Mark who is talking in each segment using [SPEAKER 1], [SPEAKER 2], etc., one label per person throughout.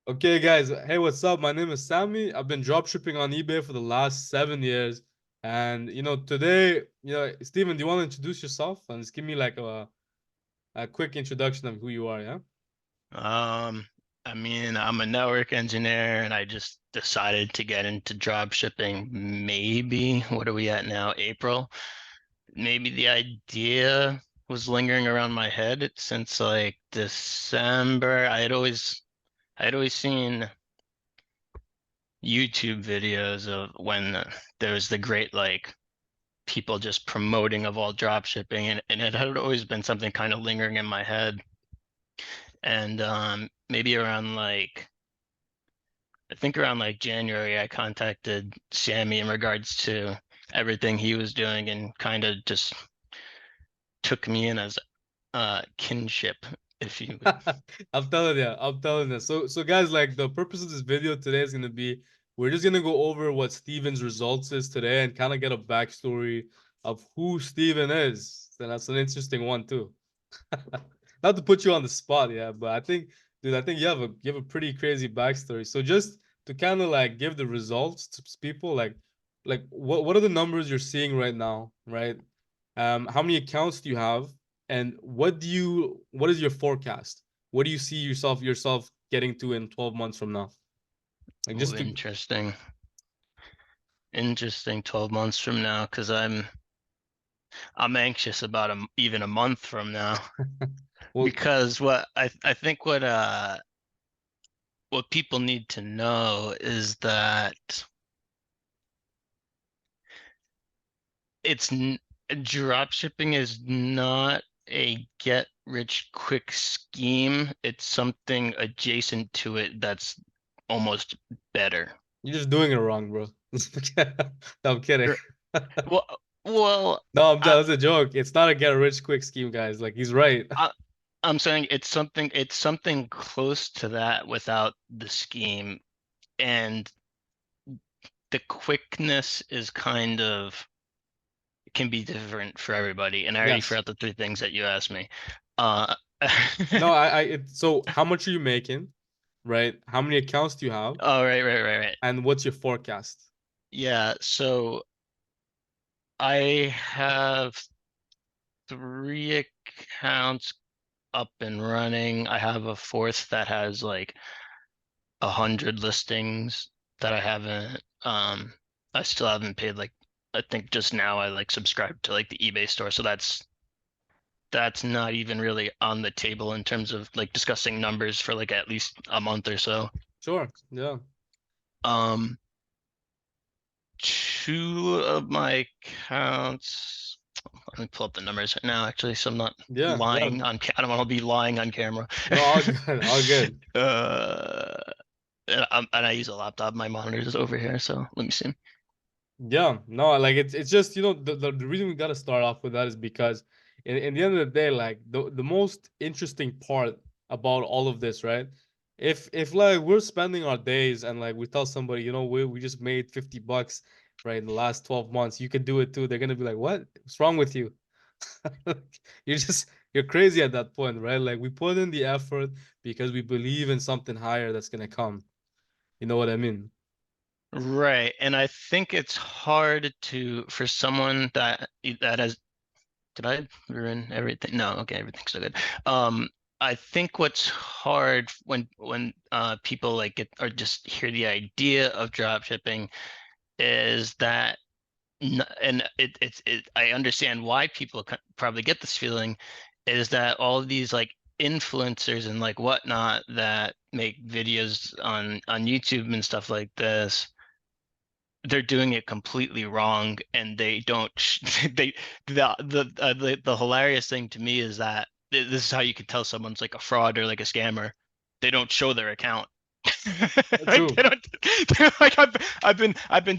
[SPEAKER 1] Okay, guys. Hey, what's up? My name is Sammy. I've been dropshipping on eBay for the last 7 years. And today, Steven, do you want to introduce yourself and just give me like a quick introduction of who you are, yeah?
[SPEAKER 2] Um, I mean, I'm a network engineer and I just decided to get into drop shipping. Maybe, what are we at now? April. Maybe the idea was lingering around my head since like December. I had always seen YouTube videos of when there was the great like people just promoting of all drop shipping and it had always been something kind of lingering in my head. And maybe around like I think around like January, I contacted Sammy in regards to everything he was doing and kind of just took me in as kinship, if you would.
[SPEAKER 1] I'm telling you. So guys, like the purpose of this video today is gonna be we're just gonna go over what Steven's results is today and kind of get a backstory of who Steven is. And that's an interesting one too. Not to put you on the spot, yeah, but dude, I think you have a pretty crazy backstory. So just to kind of like give the results to people, like what are the numbers you're seeing right now, right? How many accounts do you have, and what is your forecast? What do you see yourself getting to in 12 months from now? Like
[SPEAKER 2] Ooh,
[SPEAKER 1] just to
[SPEAKER 2] interesting. Interesting 12 months from now, because I'm anxious about even a month from now.
[SPEAKER 1] well,
[SPEAKER 2] Because I think what people need to know is that it's drop shipping is not a get rich quick scheme. It's something adjacent to it that's almost better.
[SPEAKER 1] you're just doing it wrong, bro. No, I'm kidding.
[SPEAKER 2] Er, Well, well,
[SPEAKER 1] No,
[SPEAKER 2] I,
[SPEAKER 1] that's a joke. It's not a get rich quick scheme, guys. Like he's right.
[SPEAKER 2] I I'm saying it's something close to that without the scheme, and the quickness is kind of can be different for everybody. And I already
[SPEAKER 1] Yes.
[SPEAKER 2] forgot the three things that you asked me. Uh,
[SPEAKER 1] No, so how much are you making, right? How many accounts do you have?
[SPEAKER 2] Oh, right, right, right, right.
[SPEAKER 1] And what's your forecast?
[SPEAKER 2] Yeah, so I have three accounts up and running. I have a fourth that has like 100 listings that I still haven't paid like I think just now I like subscribed to like the eBay store. So that's not even really on the table in terms of like discussing numbers for like at least a month or so.
[SPEAKER 1] Sure. Yeah.
[SPEAKER 2] Um, two of my accounts. Let me pull up the numbers right now, actually, so I'm not
[SPEAKER 1] Yeah. Yeah.
[SPEAKER 2] lying on. I don't want to be lying on camera.
[SPEAKER 1] No, all good. All good.
[SPEAKER 2] uh, and I use a laptop. My monitor is over here, so let me see.
[SPEAKER 1] Yeah. No, like it's just, the reason we gotta start off with that is because in the end of the day, like the most interesting part about all of this, right? If like we're spending our days and like we tell somebody, we just made $50, right, in the last 12 months, you could do it too. They're gonna be like, what? What's wrong with you? You're crazy at that point, right? Like we put in the effort because we believe in something higher that's gonna come. You know what I mean?
[SPEAKER 2] Right, and I think it's hard for someone that has. Did I ruin everything? No, okay, everything's so good. I think what's hard when people like get or just hear the idea of drop shipping is that and I understand why people probably get this feeling is that all of these like influencers and like whatnot that make videos on YouTube and stuff like this, they're doing it completely wrong and they don't they the hilarious thing to me is that this is how you can tell someone's like a fraud or like a scammer. They don't show their account. Like
[SPEAKER 1] True.
[SPEAKER 2] like I've been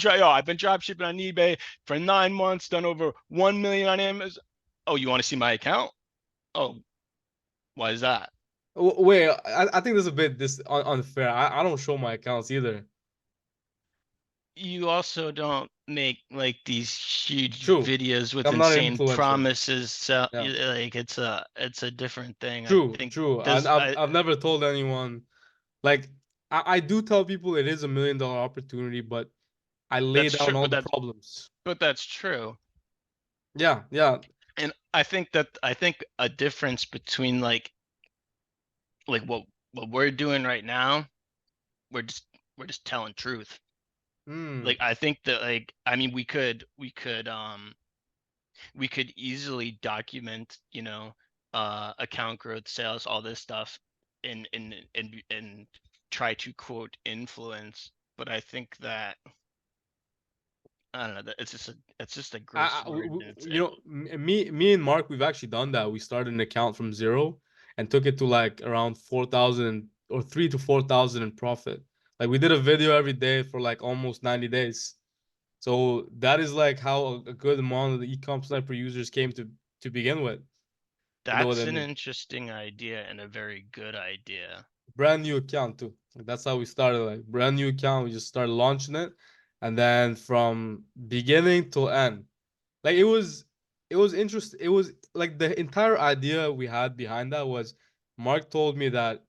[SPEAKER 2] drop shipping on eBay for 9 months, done over 1 million on Amazon. Oh, you want to see my account? Oh, why is that?
[SPEAKER 1] Wait, I think this is a bit unfair. I don't show my accounts either.
[SPEAKER 2] You also don't make like these huge
[SPEAKER 1] True.
[SPEAKER 2] videos with
[SPEAKER 1] I'm not an
[SPEAKER 2] insane
[SPEAKER 1] influencer.
[SPEAKER 2] promises. So
[SPEAKER 1] Yeah.
[SPEAKER 2] like it's a different thing. I
[SPEAKER 1] True,
[SPEAKER 2] think
[SPEAKER 1] true. And
[SPEAKER 2] there's
[SPEAKER 1] I've
[SPEAKER 2] I
[SPEAKER 1] I've never told anyone like I do tell people it is $1 million opportunity, but I lay
[SPEAKER 2] That's
[SPEAKER 1] down
[SPEAKER 2] true,
[SPEAKER 1] all the problems.
[SPEAKER 2] but that's true.
[SPEAKER 1] Yeah, yeah.
[SPEAKER 2] And I think a difference between like what we're doing right now, we're just we're just telling truth.
[SPEAKER 1] Mm.
[SPEAKER 2] Like I think that I mean we could easily document, account growth, sales, all this stuff and try to quote influence. But I think that I don't know that it's just a gross word. And
[SPEAKER 1] You know, me and Mark, we've actually done that. We started an account from zero and took it to like around 4,000 or 3 to 4,000 in profit. Like we did a video every day for like almost 90 days. So that is like how a good amount of the EcomSniper users came to begin with. You know what
[SPEAKER 2] That's
[SPEAKER 1] I
[SPEAKER 2] an
[SPEAKER 1] mean?
[SPEAKER 2] interesting idea and a very good idea.
[SPEAKER 1] Brand new account too. Like, that's how we started. Like brand new account, we just started launching it, and then from beginning till end, like it was interesting. It was like the entire idea we had behind that was Mark told me that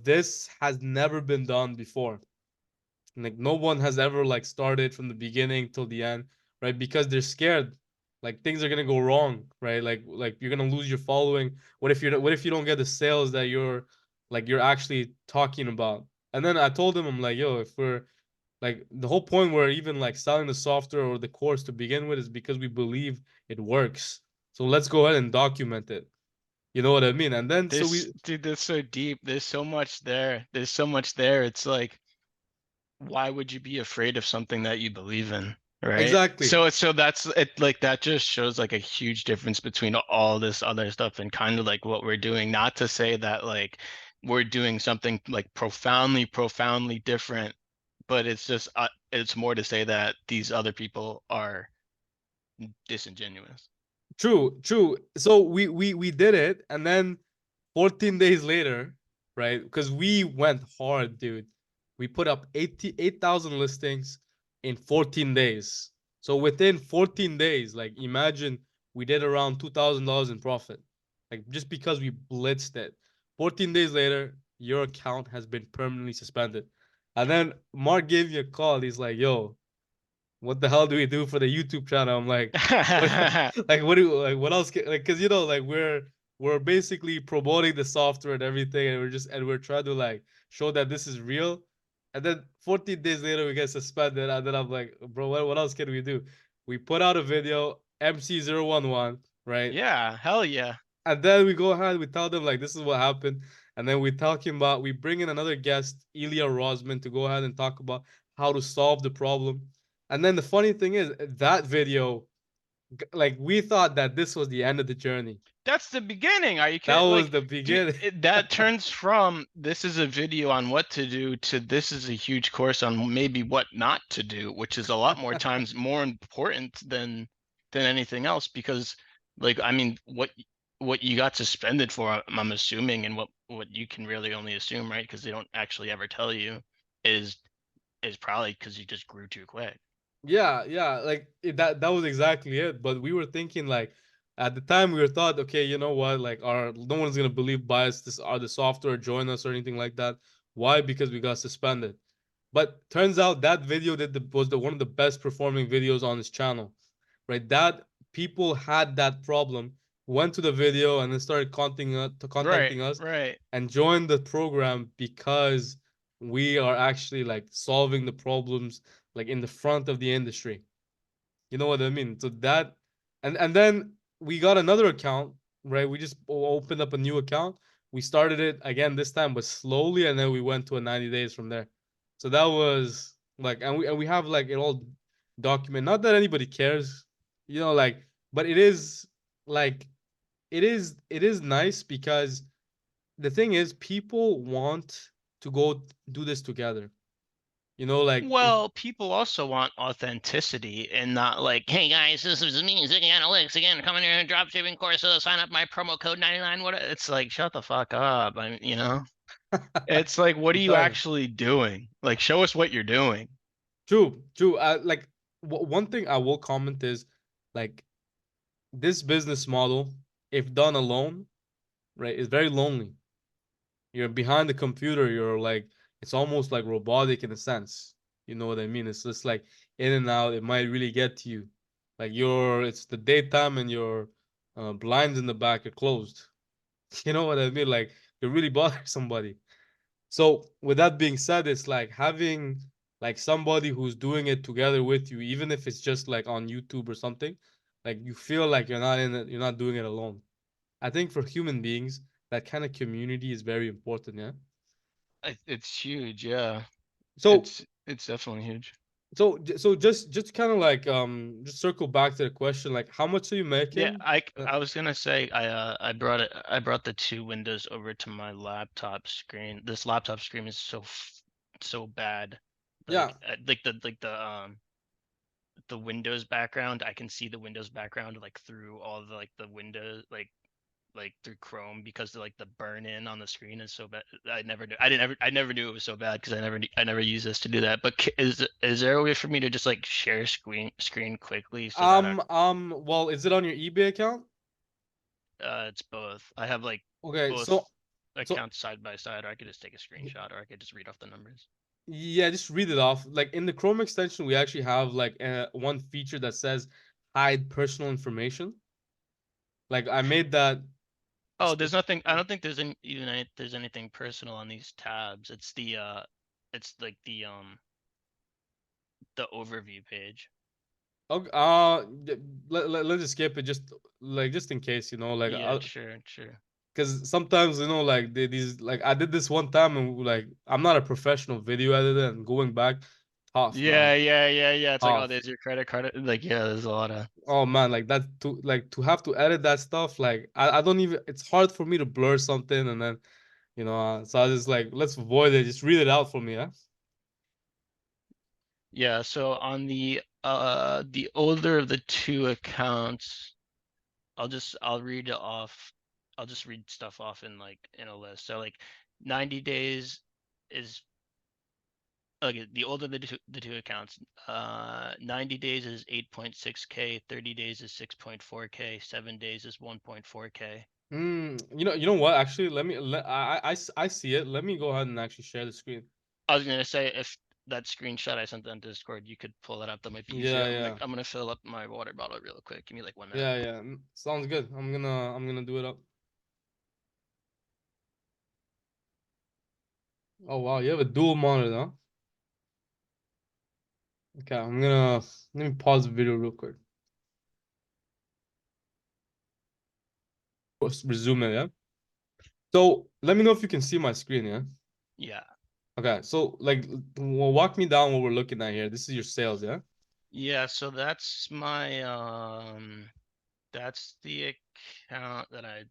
[SPEAKER 1] this has never been done before. Like no one has ever like started from the beginning till the end, right? Because they're scared. Like things are gonna go wrong, right? Like you're gonna lose your following. What if you don't get the sales that you're actually talking about? And then I told him, I'm like, yo, if we're like the whole point we're even like selling the software or the course to begin with is because we believe it works. So let's go ahead and document it. You know what I mean? And then so
[SPEAKER 2] This
[SPEAKER 1] we
[SPEAKER 2] dude, that's so deep. There's so much there. There's so much there. It's like, why would you be afraid of something that you believe in? Right.
[SPEAKER 1] exactly.
[SPEAKER 2] So that's it. Like that just shows like a huge difference between all this other stuff and kind of like what we're doing. Not to say that like we're doing something like profoundly different, but it's more to say that these other people are disingenuous.
[SPEAKER 1] True, true. So we did it, and then 14 days later, right? Because we went hard, dude. We put up 88,000 listings in 14 days. So within 14 days, like imagine we did around $2,000 in profit. Like just because we blitzed it. 14 days later, your account has been permanently suspended. And then Mark gave me a call. He's like, yo, what the hell do we do for the YouTube channel? I'm like, what, like, what do like, what else? Like, cause like we're basically promoting the software and everything, and we're trying to like show that this is real. And then 14 days later, we get suspended, and then I'm like, bro, what else can we do? We put out a video, MC011, right?
[SPEAKER 2] Yeah, hell yeah.
[SPEAKER 1] And then we go ahead, we tell them like this is what happened, and then we talking about we bring in another guest, Ilya Rosman, to go ahead and talk about how to solve the problem. And then the funny thing is that video, like we thought that this was the end of the journey.
[SPEAKER 2] That's the beginning. Are you
[SPEAKER 1] That
[SPEAKER 2] kidding?
[SPEAKER 1] was
[SPEAKER 2] Like,
[SPEAKER 1] the
[SPEAKER 2] dude,
[SPEAKER 1] beginning.
[SPEAKER 2] that turns from this is a video on what to do to this is a huge course on maybe what not to do, which is a lot more times more important than anything else because like I mean what you got suspended for, I'm assuming, and what you can really only assume, right? Because they don't actually ever tell you is is probably because you just grew too quick.
[SPEAKER 1] Yeah, yeah, like that was exactly it. But we were thinking like at the time we were thought, okay, you know what, like our no one's gonna believe bias this or the software join us or anything like that. Why? Because we got suspended. But turns out that video was the one of the best performing videos on his channel, right? That people had that problem, went to the video and then started
[SPEAKER 2] Right,
[SPEAKER 1] contacting us
[SPEAKER 2] right.
[SPEAKER 1] and joined the program because we are actually like solving the problems like in the front of the industry. You know what I mean? So that and then we got another account, right? We just opened up a new account. We started it again this time, but slowly, and then we went to a 90 days from there. So that was like, and we have like it all document. Not that anybody cares, like, but it is like it is nice because the thing is people want to go do this together. Like if
[SPEAKER 2] Well, people also want authenticity and not like, hey guys, this is me, Ziggy Analytics again, coming here in dropshipping courses, sign up my promo code 99. What it's like, shut the fuck up. It's like, what are you
[SPEAKER 1] exactly.
[SPEAKER 2] actually doing? Like, show us what you're doing.
[SPEAKER 1] True, true. Like one thing I will comment is like this business model, if done alone, right, is very lonely. You're behind the computer. You're like it's almost like robotic in a sense. You know what I mean? It's just like in and out. It might really get to you. Like it's the daytime and your blinds in the back are closed. You know what I mean? Like it really bothers somebody. So with that being said, it's like having like somebody who's doing it together with you, even if it's just like on YouTube or something, like you feel like you're not in it, you're not doing it alone. I think for human beings, that kind of community is very important, yeah.
[SPEAKER 2] It's huge, yeah.
[SPEAKER 1] So
[SPEAKER 2] It's definitely huge.
[SPEAKER 1] so just kind of like just circle back to the question, like how much are you
[SPEAKER 2] Yeah,
[SPEAKER 1] making?
[SPEAKER 2] I was gonna say I brought the two windows over to my laptop screen. This laptop screen is so bad.
[SPEAKER 1] Yeah.
[SPEAKER 2] The Windows background, I can see the Windows background like through all the like the windows like through Chrome because like the burn in on the screen is so bad. I never knew it was so bad because I never use this to do that. But is there a way for me to just like share screen quickly so that
[SPEAKER 1] Well, is it on your eBay account?
[SPEAKER 2] it's both. I have like
[SPEAKER 1] Okay,
[SPEAKER 2] both
[SPEAKER 1] so
[SPEAKER 2] accounts side by side, or I could just take a screenshot, or I could just read off the numbers.
[SPEAKER 1] yeah, just read it off. Like in the Chrome extension, we actually have like one feature that says hide personal information. Like I made that
[SPEAKER 2] Oh, there's nothing. I
[SPEAKER 1] specifically.
[SPEAKER 2] don't think there's anything personal on these tabs. It's like the overview page.
[SPEAKER 1] Okay, let's just skip it just like just in case, like
[SPEAKER 2] Yeah, sure, sure.
[SPEAKER 1] because sometimes like these like I did this one time and like I'm not a professional video editor and going back tough, man.
[SPEAKER 2] Yeah. It's like, oh,
[SPEAKER 1] Tough.
[SPEAKER 2] there's your credit card. Like, yeah, there's a lot of.
[SPEAKER 1] Oh man, like that to have to edit that stuff, like I don't even, it's hard for me to blur something and then so I just like, let's avoid it. Just read it out for me, yeah?
[SPEAKER 2] Yeah, so on the older of the two accounts, I'll read it off. I'll just read stuff off in like in a list. So like 90 days is okay, the older the two accounts. 90 days is 8.6K, 30 days is 6.4K, 7 days is 1.4K.
[SPEAKER 1] You know what? Actually, I see it. Let me go ahead and actually share the screen.
[SPEAKER 2] I was gonna say if that screenshot I sent on Discord, you could pull that up. That might be easier.
[SPEAKER 1] Yeah, yeah.
[SPEAKER 2] I'm gonna fill up my water bottle real quick. Give me like 1 minute.
[SPEAKER 1] Yeah, yeah. Sounds good. I'm gonna do it up. Oh wow, you have a dual monitor, huh? Okay, let me pause the video real quick. Resume it, yeah. So let me know if you can see my screen, yeah.
[SPEAKER 2] Yeah.
[SPEAKER 1] Okay, so like, well, walk me down what we're looking at here. This is your sales, yeah.
[SPEAKER 2] Yeah, so that's my that's the account that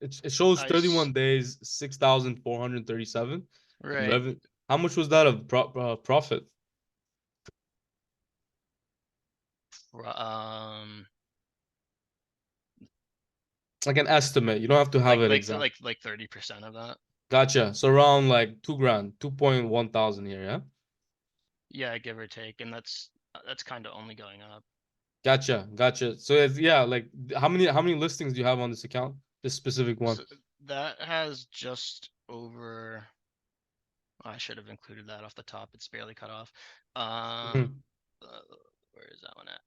[SPEAKER 1] It shows
[SPEAKER 2] I s-
[SPEAKER 1] 31 days, 6,437 in
[SPEAKER 2] right.
[SPEAKER 1] revenue. How much was that of profit?
[SPEAKER 2] Um
[SPEAKER 1] Like an estimate. You don't have to have it exact.
[SPEAKER 2] like 30% of that.
[SPEAKER 1] Gotcha. So around like 2 grand, 2.1 thousand here, yeah.
[SPEAKER 2] Yeah, give or take, and that's kind of only going up.
[SPEAKER 1] Gotcha. So it's, yeah, like how many listings do you have on this account? This specific one.
[SPEAKER 2] So that has just over I should have included that off the top. It's barely cut off.
[SPEAKER 1] Mhm.
[SPEAKER 2] Uh, where is that one at?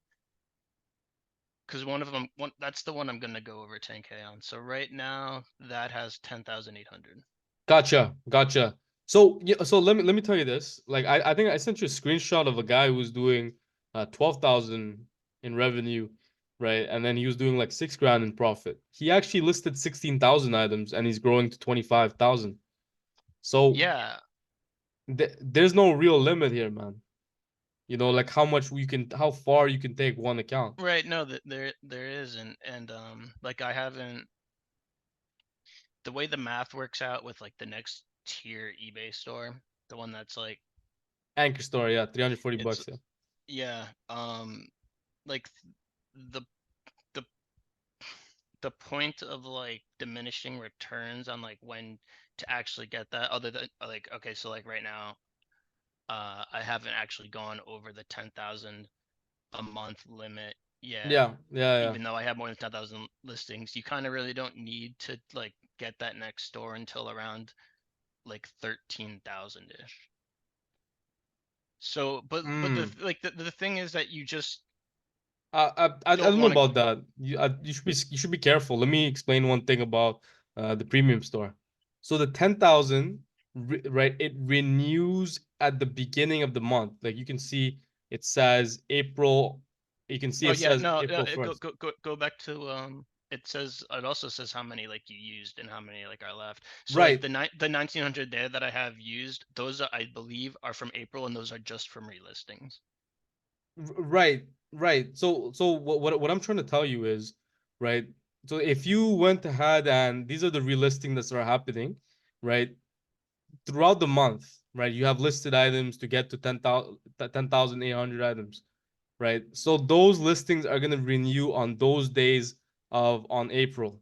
[SPEAKER 2] Because one of them, that's the one I'm gonna go over 10K on. So right now that has 10,800.
[SPEAKER 1] Gotcha. So yeah, so let me tell you this. Like I think I sent you a screenshot of a guy who's doing 12,000 in revenue, right? And then he was doing like 6 grand in profit. He actually listed 16,000 items and he's growing to 25,000. So
[SPEAKER 2] Yeah,
[SPEAKER 1] there's no real limit here, man. Like how far you can take one account.
[SPEAKER 2] right. No, that there is, and like I haven't the way the math works out with like the next tier eBay store, the one that's like
[SPEAKER 1] Anchor store, yeah, 340
[SPEAKER 2] it's
[SPEAKER 1] bucks, yeah.
[SPEAKER 2] yeah, like the the the point of like diminishing returns on like when to actually get that other than like okay so like right now I haven't actually gone over the 10,000 a month limit yet
[SPEAKER 1] Yeah.
[SPEAKER 2] even though I have more than 10,000 listings. You kind of really don't need to like get that next store until around like 13,000-ish. So, but
[SPEAKER 1] Mm.
[SPEAKER 2] the thing is that you just
[SPEAKER 1] I
[SPEAKER 2] don't
[SPEAKER 1] don't know
[SPEAKER 2] want to.
[SPEAKER 1] about that. You should be careful. Let me explain one thing about the premium store. So the 10,000, right? It renews at the beginning of the month. Like you can see, it says April. You can see
[SPEAKER 2] Oh
[SPEAKER 1] it
[SPEAKER 2] yeah,
[SPEAKER 1] says
[SPEAKER 2] no,
[SPEAKER 1] April
[SPEAKER 2] go
[SPEAKER 1] 1st.
[SPEAKER 2] go go go back to it says, it also says how many like you used and how many like are left. So like
[SPEAKER 1] Right,
[SPEAKER 2] the 1900 there that I have used, those are, I believe, are from April, and those are just from relistings.
[SPEAKER 1] right, right. So what I'm trying to tell you is, right? So if you went ahead and these are the relistings that are happening, right? Throughout the month, right? You have listed items to get to 10,800 items, right? So those listings are going to renew on those days of on April.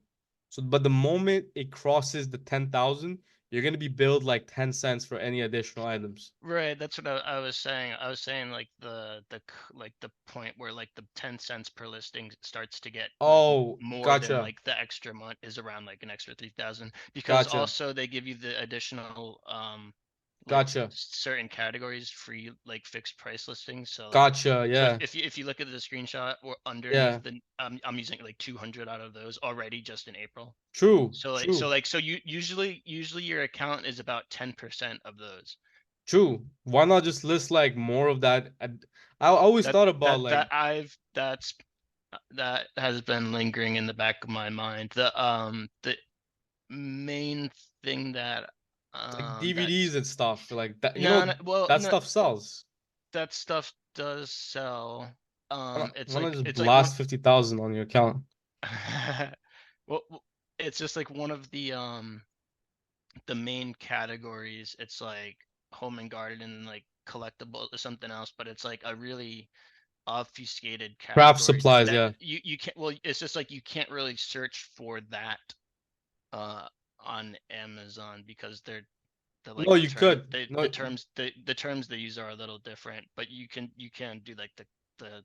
[SPEAKER 1] So, but the moment it crosses the 10,000, you're going to be billed like 10 cents for any additional items.
[SPEAKER 2] Right, that's what I was saying. I was saying like like the point where like the 10 cents per listing starts to get like
[SPEAKER 1] Oh,
[SPEAKER 2] more than
[SPEAKER 1] gotcha.
[SPEAKER 2] like the extra month is around like an extra 3,000, because
[SPEAKER 1] Gotcha.
[SPEAKER 2] also they give you the additional like
[SPEAKER 1] Gotcha.
[SPEAKER 2] certain categories free, like fixed price listings. So like,
[SPEAKER 1] Gotcha.
[SPEAKER 2] so
[SPEAKER 1] Yeah.
[SPEAKER 2] if you look at the screenshot or underneath
[SPEAKER 1] Yeah.
[SPEAKER 2] the I'm using like 200 out of those already just in April.
[SPEAKER 1] True.
[SPEAKER 2] So like
[SPEAKER 1] True.
[SPEAKER 2] so you usually your account is about 10% of those.
[SPEAKER 1] True. Why not just list like more of that? I always
[SPEAKER 2] that
[SPEAKER 1] thought about
[SPEAKER 2] that
[SPEAKER 1] like
[SPEAKER 2] that I've that has been lingering in the back of my mind. The main thing that
[SPEAKER 1] like
[SPEAKER 2] that's
[SPEAKER 1] DVDs and stuff like that.
[SPEAKER 2] no, no, well,
[SPEAKER 1] That
[SPEAKER 2] no,
[SPEAKER 1] stuff sells.
[SPEAKER 2] that stuff does sell. It's
[SPEAKER 1] Why not
[SPEAKER 2] like
[SPEAKER 1] just
[SPEAKER 2] it's like one
[SPEAKER 1] blast 50,000 on your account?
[SPEAKER 2] well, it's just like one of the main categories. It's like home and garden and like collectible or something else, but it's like a really obfuscated
[SPEAKER 1] Craft
[SPEAKER 2] category
[SPEAKER 1] supplies,
[SPEAKER 2] that
[SPEAKER 1] yeah.
[SPEAKER 2] you can't, well, it's just like you can't really search for that uh on Amazon, because they're like
[SPEAKER 1] No, you could. No,
[SPEAKER 2] the terms they use are a little different, but you can do like the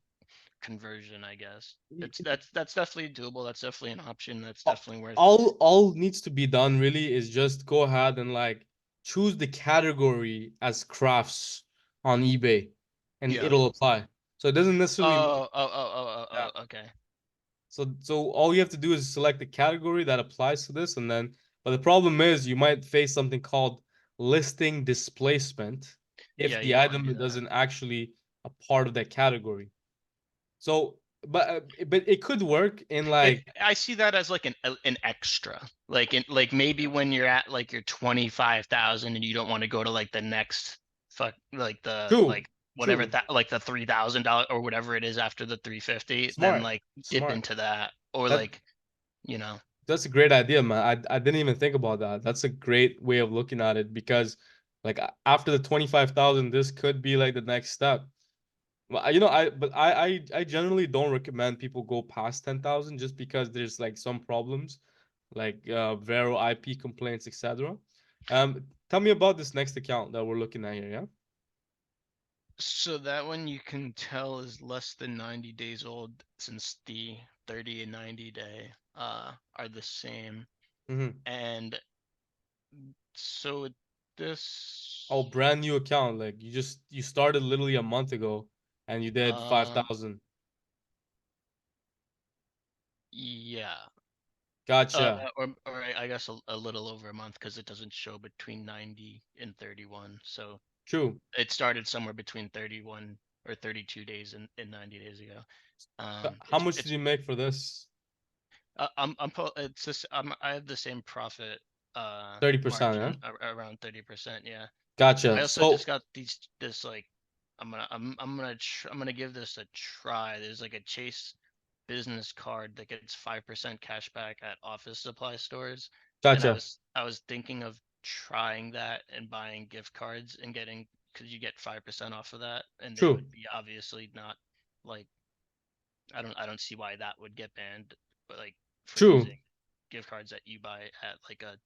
[SPEAKER 2] conversion, I guess. That's definitely doable. That's definitely an option. That's definitely worth.
[SPEAKER 1] all needs to be done really is just go ahead and like choose the category as crafts on eBay and
[SPEAKER 2] Yeah.
[SPEAKER 1] it'll apply. So it doesn't necessarily mean, yeah.
[SPEAKER 2] Okay.
[SPEAKER 1] So all you have to do is select the category that applies to this and then but the problem is you might face something called listing displacement if
[SPEAKER 2] Yeah, you
[SPEAKER 1] the
[SPEAKER 2] don't want to
[SPEAKER 1] item
[SPEAKER 2] do that.
[SPEAKER 1] doesn't actually a part of that category. So but it could work in
[SPEAKER 2] It
[SPEAKER 1] like
[SPEAKER 2] I see that as like an extra. Like maybe when you're at like your 25,000 and you don't want to go to like the next like the
[SPEAKER 1] true,
[SPEAKER 2] like whatever
[SPEAKER 1] true.
[SPEAKER 2] that like the $3,000 or whatever it is after the 350, then
[SPEAKER 1] Smart.
[SPEAKER 2] like dip
[SPEAKER 1] Smart.
[SPEAKER 2] into that, or
[SPEAKER 1] That
[SPEAKER 2] like, you know.
[SPEAKER 1] that's a great idea, man. I didn't even think about that. That's a great way of looking at it because like after the 25,000 this could be like the next step. Well, I generally don't recommend people go past 10,000 just because there's like some problems like Vero IP complaints, etc. Tell me about this next account that we're looking at here, yeah?
[SPEAKER 2] So that one you can tell is less than 90 days old, since the 30 and 90 day are the same.
[SPEAKER 1] Mm-hmm.
[SPEAKER 2] And so
[SPEAKER 1] Oh,
[SPEAKER 2] this
[SPEAKER 1] brand new account. Like you started literally a month ago and you did
[SPEAKER 2] um
[SPEAKER 1] 5,000.
[SPEAKER 2] yeah.
[SPEAKER 1] Gotcha.
[SPEAKER 2] Or I guess a little over a month, because it doesn't show between 90 and 31. So
[SPEAKER 1] True.
[SPEAKER 2] it started somewhere between 31 or 32 days and 90 days ago.
[SPEAKER 1] How much did you make for this?
[SPEAKER 2] It's just I have the same profit
[SPEAKER 1] 30%, yeah?
[SPEAKER 2] margin around 30%. Yeah. I
[SPEAKER 1] Gotcha.
[SPEAKER 2] also just
[SPEAKER 1] So,
[SPEAKER 2] got this like, I'm gonna give this a try. There's like a Chase business card that gets 5% cash back at office supply stores, and
[SPEAKER 1] gotcha.
[SPEAKER 2] I was thinking of trying that and buying gift cards and getting, because you get 5% off of that, and they
[SPEAKER 1] True.
[SPEAKER 2] would be obviously not like, I don't see why that would get banned, but like for
[SPEAKER 1] True.
[SPEAKER 2] using gift cards that you buy at like a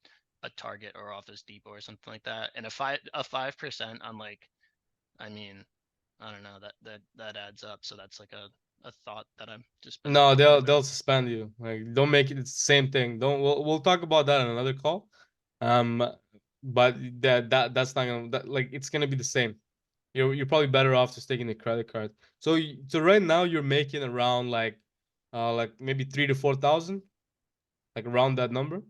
[SPEAKER 2] Target or Office Depot or something like that, and a 5% on like, I mean, I don't know, that adds up. So that's like a thought that I've just been
[SPEAKER 1] No,
[SPEAKER 2] toying with.
[SPEAKER 1] they'll suspend you. Like don't make it it's the same thing. Don't we'll talk about that in another call. Um but that's not gonna like it's gonna be the same. You're probably better off just taking the credit card. So so right now you're making around like maybe 3 to 4 thousand, like around that number.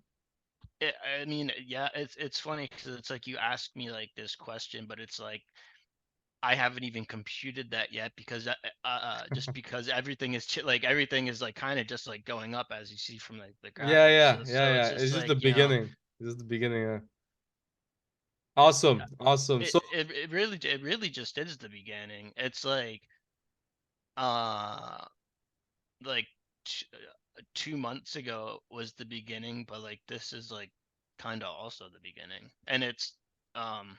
[SPEAKER 2] I mean, yeah, it's funny because it's like you asked me like this question, but it's like I haven't even computed that yet because just because everything is like everything is like kind of just like going up as you see from like the
[SPEAKER 1] Yeah,
[SPEAKER 2] graphics.
[SPEAKER 1] yeah,
[SPEAKER 2] So
[SPEAKER 1] yeah,
[SPEAKER 2] so
[SPEAKER 1] yeah.
[SPEAKER 2] it's
[SPEAKER 1] It's
[SPEAKER 2] just
[SPEAKER 1] just
[SPEAKER 2] like,
[SPEAKER 1] the beginning. It's just the beginning. Yeah. Awesome, awesome. So
[SPEAKER 2] it really just is the beginning. It's uh like 2 months ago was the beginning, but like this is like kind of also the beginning, and um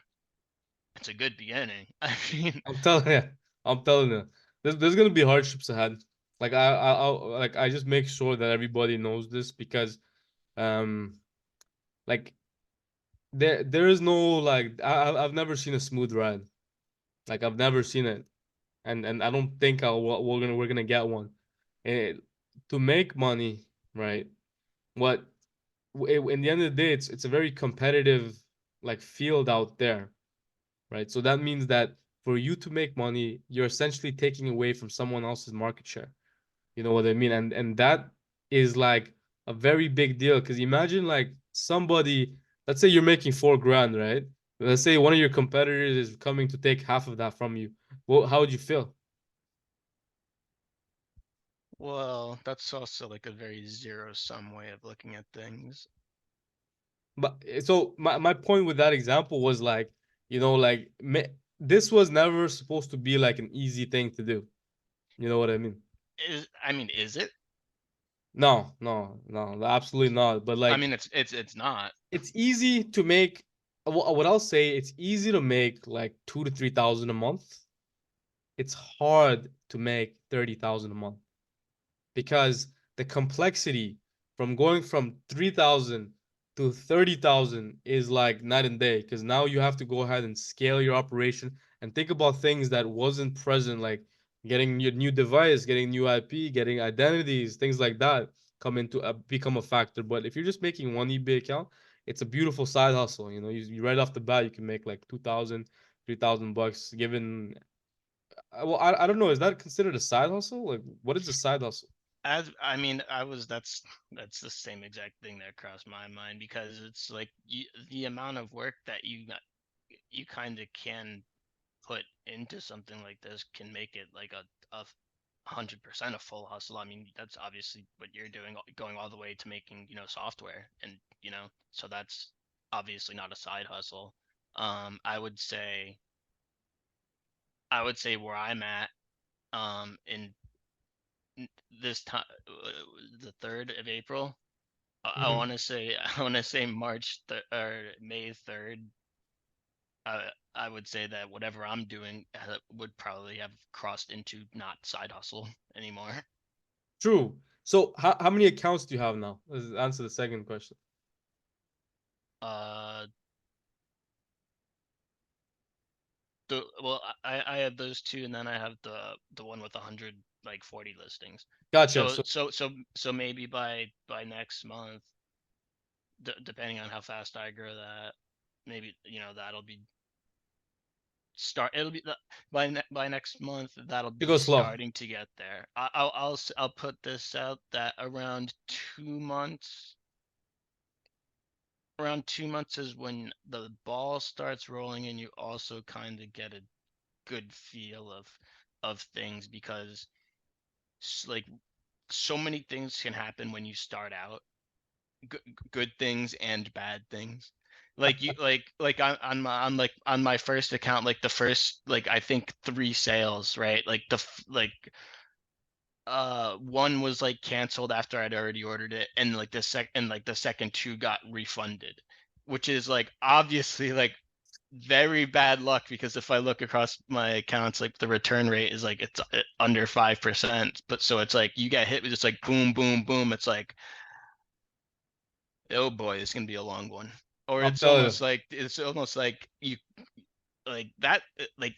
[SPEAKER 2] it's a good beginning. I mean,
[SPEAKER 1] I'm telling you, I'm telling you, there's gonna be hardships ahead. Like I just make sure that everybody knows this because um like there is no like I've never seen a smooth ride. Like I've never seen it, and I don't think we're gonna get one. And to make money, right? What in the end of the day, it's a very competitive like field out there, right? So that means that for you to make money, you're essentially taking away from someone else's market share. You know what I mean? And that is like a very big deal because imagine like somebody, let's say you're making 4 grand, right? Let's say one of your competitors is coming to take half of that from you. Well, how would you feel?
[SPEAKER 2] well, that's also like a very zero sum way of looking at things.
[SPEAKER 1] But so my point with that example was like, like this was never supposed to be like an easy thing to do. You know what I mean?
[SPEAKER 2] I mean, is it?
[SPEAKER 1] No, no, no, absolutely not. But
[SPEAKER 2] I
[SPEAKER 1] like,
[SPEAKER 2] mean, it's not.
[SPEAKER 1] it's easy to make. What I'll say, it's easy to make like 2 to 3 thousand a month. It's hard to make 30,000 a month because the complexity from going from 3,000 to 30,000 is like night and day because now you have to go ahead and scale your operation and think about things that wasn't present, like getting your new device, getting new IP, getting identities, things like that come into become a factor. But if you're just making one eBay account, it's a beautiful side hustle. You right off the bat you can make like 2,000, 3,000 bucks given. Well, I don't know. Is that considered a side hustle? Like, what is a side hustle?
[SPEAKER 2] As I mean, I was that's the same exact thing that crossed my mind because it's like the amount of work that you kind of can put into something like this can make it like a 100% a full hustle. I mean, that's obviously what you're doing, going all the way to making, software, and so that's obviously not a side hustle. I would say where I'm at, in this time, the 3rd of April. I
[SPEAKER 1] Mhm.
[SPEAKER 2] want to say I want to say or May 3rd. I would say that whatever I'm doing would probably have crossed into not side hustle anymore.
[SPEAKER 1] True. So how many accounts do you have now? Let's answer the second question.
[SPEAKER 2] Uh, I have those two, and then I have the one with 100 like 40 listings.
[SPEAKER 1] Gotcha.
[SPEAKER 2] So
[SPEAKER 1] So
[SPEAKER 2] maybe by next month, depending on how fast I grow that, maybe that'll be start. It'll be by next month that'll
[SPEAKER 1] you
[SPEAKER 2] be
[SPEAKER 1] go slow.
[SPEAKER 2] starting to get there. I'll put this out that around 2 months is when the ball starts rolling, and you also kind of get a good feel of things because like so many things can happen when you start out, good things and bad things. Like you like on my first account, like the first, like I think 3 sales, right? Like one was like canceled after I'd already ordered it, and like the second two got refunded, which is like obviously like very bad luck because if I look across my accounts, like the return rate is like it's under 5%. But so it's like you get hit with just like boom, boom, boom. It's like, oh boy, it's gonna be a long one. Or
[SPEAKER 1] I'm telling you.
[SPEAKER 2] it's almost like you like that like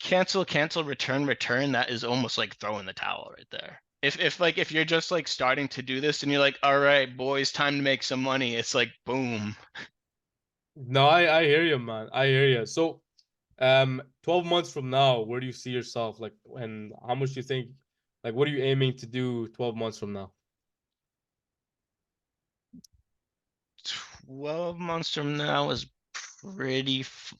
[SPEAKER 2] cancel, return. That is almost like throwing the towel right there. If you're just like starting to do this and you're like, all right, boys, time to make some money. It's like boom.
[SPEAKER 1] No, I hear you, man. I hear you. So, 12 months from now, where do you see yourself? Like, and how much do you think, like, what are you aiming to do 12 months from now?
[SPEAKER 2] 12 months from now is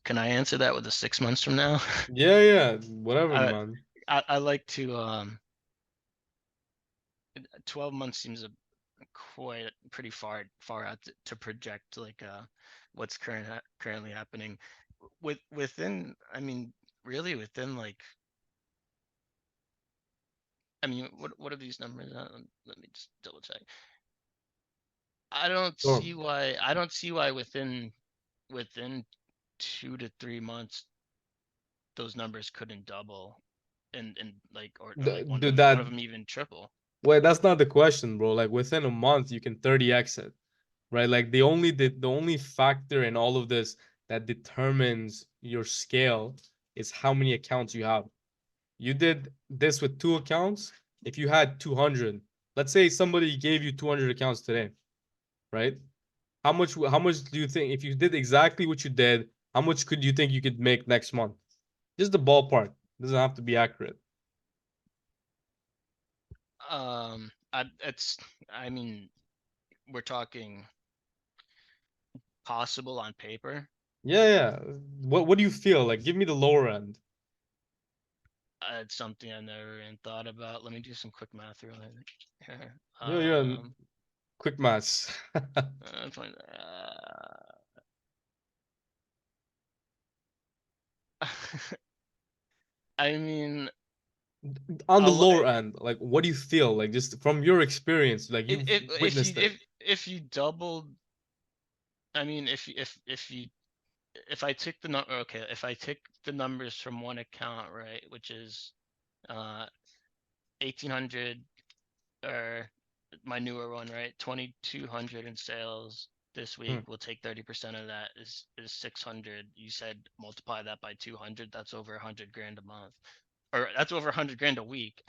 [SPEAKER 2] can I answer that with a 6 months from now?
[SPEAKER 1] Yeah, yeah, whatever,
[SPEAKER 2] I,
[SPEAKER 1] man.
[SPEAKER 2] I like to 12 months seems a quite pretty far out to project like what's currently happening within, I mean, really within like, I mean, what are these numbers? Let me just double check.
[SPEAKER 1] Sure.
[SPEAKER 2] I don't see why within 2 to 3 months those numbers couldn't double, and like, or like
[SPEAKER 1] Do
[SPEAKER 2] one
[SPEAKER 1] that.
[SPEAKER 2] of them even triple.
[SPEAKER 1] Wait, that's not the question, bro. Like, within a month, you can 30x it, right? Like, the only factor in all of this that determines your scale is how many accounts you have. You did this with 2 accounts. If you had 200, let's say somebody gave you 200 accounts today, right? How much do you think, if you did exactly what you did, how much could you think you could make next month? Just the ballpark. Doesn't have to be accurate.
[SPEAKER 2] It's, I mean, we're talking possible on paper.
[SPEAKER 1] Yeah, yeah. What do you feel? Like, give me the lower end.
[SPEAKER 2] It's something I never even thought about. Let me do some quick math real here.
[SPEAKER 1] You're in quick maths.
[SPEAKER 2] 20, I mean,
[SPEAKER 1] On
[SPEAKER 2] a
[SPEAKER 1] the
[SPEAKER 2] lo-
[SPEAKER 1] lower end, like, what do you feel? Like, just from your experience, like, you've
[SPEAKER 2] if you
[SPEAKER 1] witnessed it.
[SPEAKER 2] if you doubled, I mean, if I took the number, okay, if I take the numbers from one account, right, which is uh 1800, or my newer one, right, 2200 in sales this
[SPEAKER 1] Hmm.
[SPEAKER 2] week, we'll take 30% of that is 600. You said multiply that by 200, that's over 100 grand a month, or that's over 100 grand a week.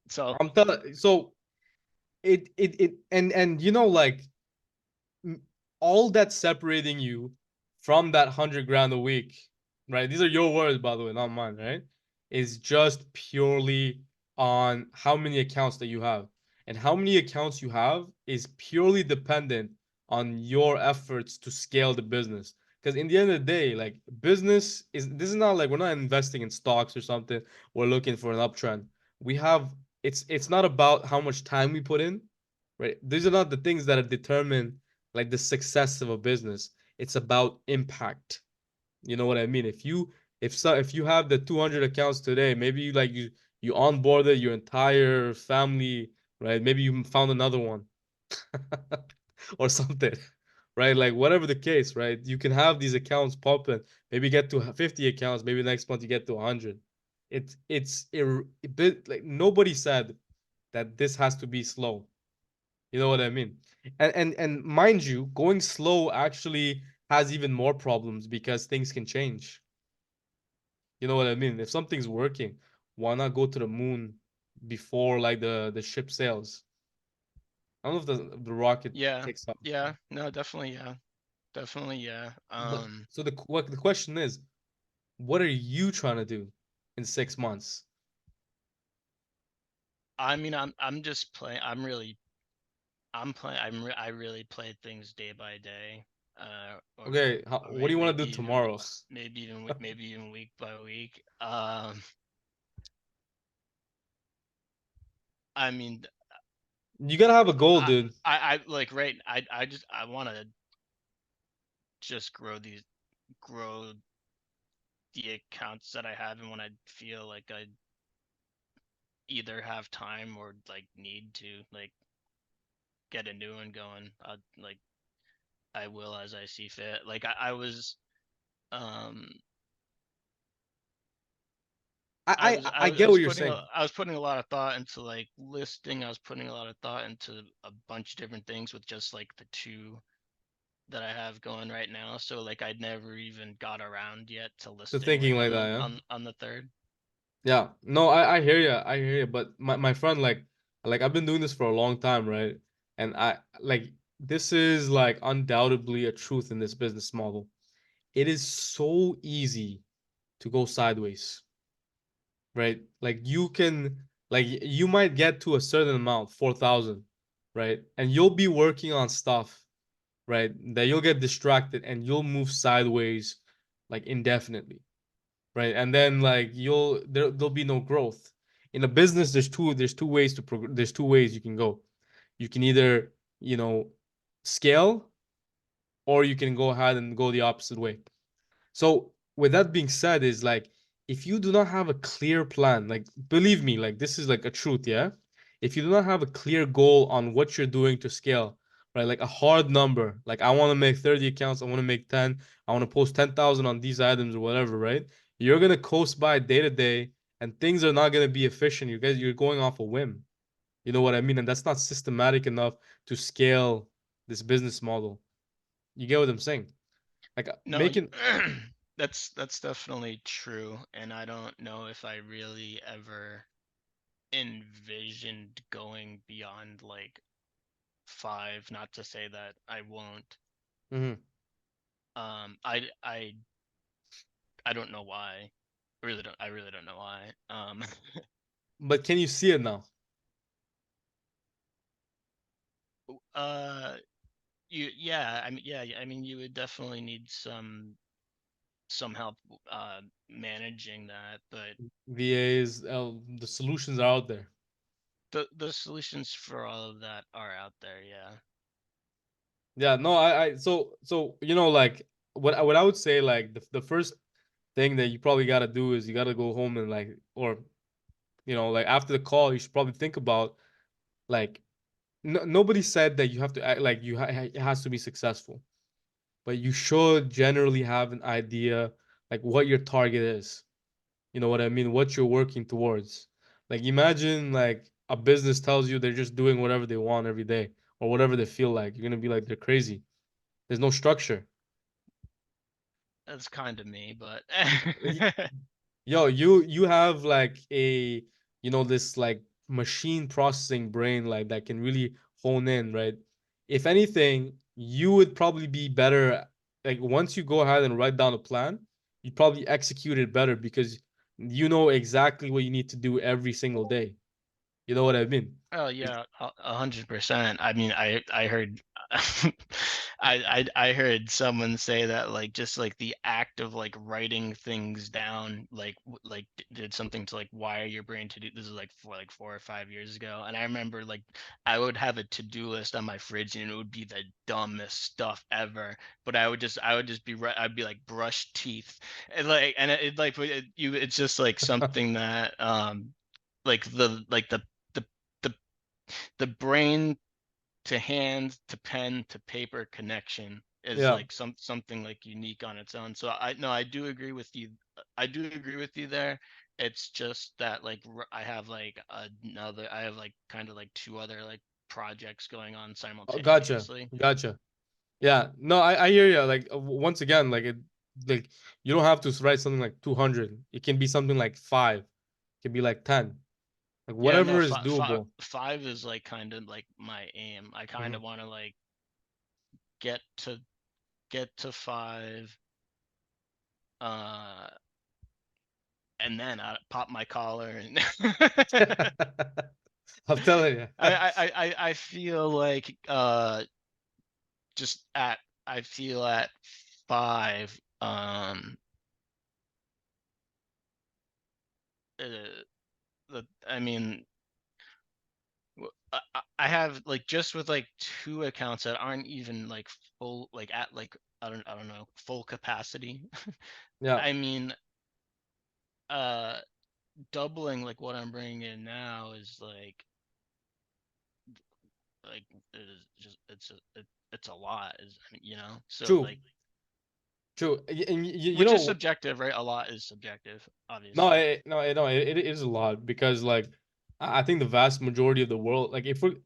[SPEAKER 2] So
[SPEAKER 1] I'm telling. So and like, all that's separating you from that 100 grand a week, right? These are your words, by the way, not mine, right? Is just purely on how many accounts that you have. And how many accounts you have is purely dependent on your efforts to scale the business. Because in the end of the day, like, business is, this is not like, we're not investing in stocks or something. We're looking for an uptrend. We have, it's not about how much time we put in, right? These are not the things that are determined like the success of a business. It's about impact. You know what I mean? If you have the 200 accounts today, maybe you onboarded your entire family, right? Maybe you found another one or something, right? Like, whatever the case, right? You can have these accounts popping. Maybe get to 50 accounts. Maybe next month you get to 100. A bit like, nobody said that this has to be slow. You know what I mean? And mind you, going slow actually has even more problems because things can change. You know what I mean? If something's working, why not go to the moon before, like, the ship sails? I don't know if the rocket
[SPEAKER 2] yeah,
[SPEAKER 1] takes off.
[SPEAKER 2] yeah, no, definitely, yeah, definitely, yeah.
[SPEAKER 1] But so the question is, what are you trying to do in 6 months?
[SPEAKER 2] I mean, I'm just playing. I'm playing. I really play things day by day,
[SPEAKER 1] Okay,
[SPEAKER 2] or
[SPEAKER 1] what do you want
[SPEAKER 2] maybe
[SPEAKER 1] to do
[SPEAKER 2] even
[SPEAKER 1] tomorrow?
[SPEAKER 2] maybe even week by week. I mean,
[SPEAKER 1] You gotta have a goal,
[SPEAKER 2] I
[SPEAKER 1] dude.
[SPEAKER 2] I like, right. I want to just grow the accounts that I have, and when I feel like I either have time or like need to like get a new one going, like I will as I see fit. Like I was um
[SPEAKER 1] I get what you're saying.
[SPEAKER 2] I was putting a lot of thought into like listing. I was putting a lot of thought into a bunch of different things with just like the two that I have going right now. So like I'd never even got around yet to
[SPEAKER 1] To
[SPEAKER 2] listing
[SPEAKER 1] thinking
[SPEAKER 2] like
[SPEAKER 1] like
[SPEAKER 2] on
[SPEAKER 1] that, yeah.
[SPEAKER 2] on the third.
[SPEAKER 1] Yeah, no, I hear you. I hear you. But my friend, like, I've been doing this for a long time, right? And I like this is like undoubtedly a truth in this business model. It is so easy to go sideways, right? Like you can, like you might get to a certain amount, 4,000, right? And you'll be working on stuff, right? That you'll get distracted and you'll move sideways like indefinitely, right? And then like there'll be no growth. In a business, there's two ways to there's two ways you can go. You can either, you know, scale, or you can go ahead and go the opposite way. So with that being said, is like if you do not have a clear plan, like believe me, like this is like a truth, yeah. If you do not have a clear goal on what you're doing to scale, right? Like a hard number, like I want to make 30 accounts, I want to make 10, I want to post 10,000 on these items or whatever, right? You're gonna coast by day to day, and things are not gonna be efficient. You're going off a whim. You know what I mean? And that's not systematic enough to scale this business model. You get what I'm saying? Like
[SPEAKER 2] No,
[SPEAKER 1] making
[SPEAKER 2] that's definitely true, and I don't know if I really ever envisioned going beyond like five. Not to say that I won't.
[SPEAKER 1] Mhm.
[SPEAKER 2] I don't know why. I really don't know why.
[SPEAKER 1] But can you see it now?
[SPEAKER 2] uh, yeah, I mean, I mean, you would definitely need some help managing that, but
[SPEAKER 1] VAs, the solutions are out there.
[SPEAKER 2] the solutions for all of that are out there. Yeah.
[SPEAKER 1] Yeah, no, so like what I would say, like the first thing that you probably gotta do is you gotta go home and like, or like after the call, you should probably think about like nobody said that you have to act like it has to be successful, but you should generally have an idea like what your target is. You know what I mean? What you're working towards. Like imagine like a business tells you they're just doing whatever they want every day or whatever they feel like. You're gonna be like they're crazy. There's no structure.
[SPEAKER 2] That's kind of me, but
[SPEAKER 1] Y- Yo, you have like this like machine processing brain like that can really hone in, right? If anything, you would probably be better like once you go ahead and write down a plan, you'd probably execute it better because you know exactly what you need to do every single day. You know what I mean?
[SPEAKER 2] oh
[SPEAKER 1] Like,
[SPEAKER 2] yeah, 100%. I mean, I heard I heard someone say that like just like the act of like writing things down like did something to like wire your brain to do this is like for like 4 or 5 years ago. And I remember like I would have a to-do list on my fridge and it would be the dumbest stuff ever. But I would just be I'd be like brush teeth and like and it like it's just like something that like the the the brain to hand to pen to paper connection is
[SPEAKER 1] yeah.
[SPEAKER 2] like something like unique on its own. So I no, I do agree with you. I do agree with you there. It's just that like I have like kind of like two other like projects going on
[SPEAKER 1] Oh, gotcha.
[SPEAKER 2] simultaneously.
[SPEAKER 1] Gotcha. Yeah. No, I hear you. Like once again, like you don't have to write something like 200. It can be something like 5. It can be like 10. Like
[SPEAKER 2] Yeah, no,
[SPEAKER 1] whatever is doable.
[SPEAKER 2] five is like kind of like my aim. I kind
[SPEAKER 1] Mhm.
[SPEAKER 2] of want to like get to get to five, uh, and then I pop my collar and
[SPEAKER 1] I'm telling you.
[SPEAKER 2] I feel like just at I feel at five uh, I mean I have like just with like two accounts that aren't even like full like at like I don't know full capacity.
[SPEAKER 1] Yeah.
[SPEAKER 2] I mean uh doubling like what I'm bringing in now is like it is just it's a lot is so
[SPEAKER 1] True.
[SPEAKER 2] like
[SPEAKER 1] True. And
[SPEAKER 2] which is subjective, right? A lot is subjective,
[SPEAKER 1] no,
[SPEAKER 2] obviously.
[SPEAKER 1] it is a lot because like I think the vast majority of the world, like if we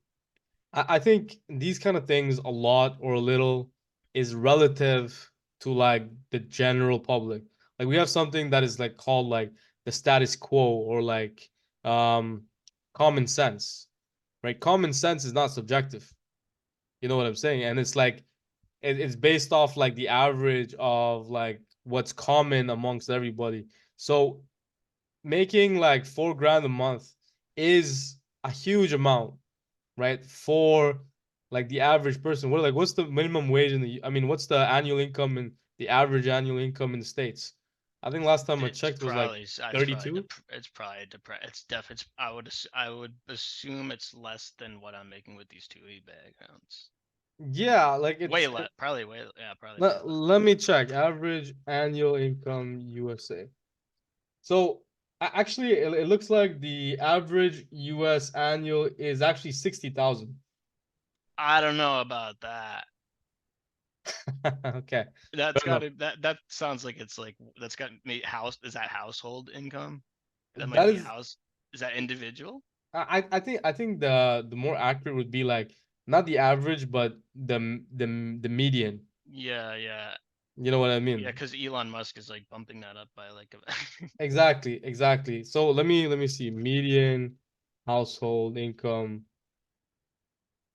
[SPEAKER 1] I think these kind of things, a lot or a little, is relative to like the general public. Like we have something that is like called like the status quo or like um common sense, right? Common sense is not subjective. You know what I'm saying? And it's like it's based off like the average of like what's common amongst everybody. So making like 4 grand a month is a huge amount, right? For like the average person. What's the minimum wage in the, I mean, what's the annual income in the average annual income in the States? I think last time I
[SPEAKER 2] It's
[SPEAKER 1] checked was like
[SPEAKER 2] probably
[SPEAKER 1] $32.
[SPEAKER 2] it's probably it's I would assume it's less than what I'm making with these two eBay accounts.
[SPEAKER 1] Yeah, like
[SPEAKER 2] Way
[SPEAKER 1] it's
[SPEAKER 2] less, probably probably way
[SPEAKER 1] let,
[SPEAKER 2] less.
[SPEAKER 1] let me check average annual income USA. So actually, it looks like the average US annual is actually 60,000.
[SPEAKER 2] I don't know about that.
[SPEAKER 1] Okay,
[SPEAKER 2] That's
[SPEAKER 1] fair enough.
[SPEAKER 2] got to that sounds like it's like that's got me house. Is that household income? That might
[SPEAKER 1] That
[SPEAKER 2] be
[SPEAKER 1] is,
[SPEAKER 2] house. Is that individual?
[SPEAKER 1] I think the more accurate would be like not the average, but the median.
[SPEAKER 2] Yeah, yeah,
[SPEAKER 1] You know what I
[SPEAKER 2] yeah.
[SPEAKER 1] mean?
[SPEAKER 2] Because Elon Musk is like bumping that up by like a.
[SPEAKER 1] Exactly, exactly. So let me see median household income.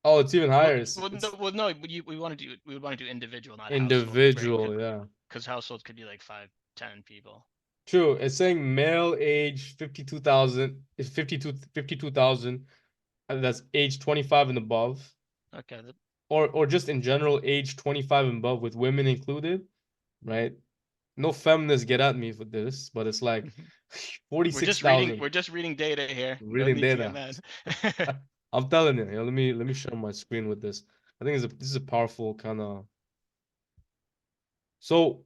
[SPEAKER 1] Oh, it's even
[SPEAKER 2] Well,
[SPEAKER 1] higher.
[SPEAKER 2] no,
[SPEAKER 1] It's
[SPEAKER 2] we want to do we would want to do individual, not household, right?
[SPEAKER 1] individual, yeah.
[SPEAKER 2] Because households could be like 5, 10 people.
[SPEAKER 1] True. It's saying male age 52,000 is 52,000, and that's age 25 and above,
[SPEAKER 2] Okay,
[SPEAKER 1] or just in general age 25 and above with women included, right? No feminists get at me for this, but it's like
[SPEAKER 2] we're
[SPEAKER 1] 46,000
[SPEAKER 2] just reading data here. No
[SPEAKER 1] reading
[SPEAKER 2] need to get
[SPEAKER 1] data.
[SPEAKER 2] mad.
[SPEAKER 1] I'm telling you, let me share my screen with this. I think this is a powerful kind of. So,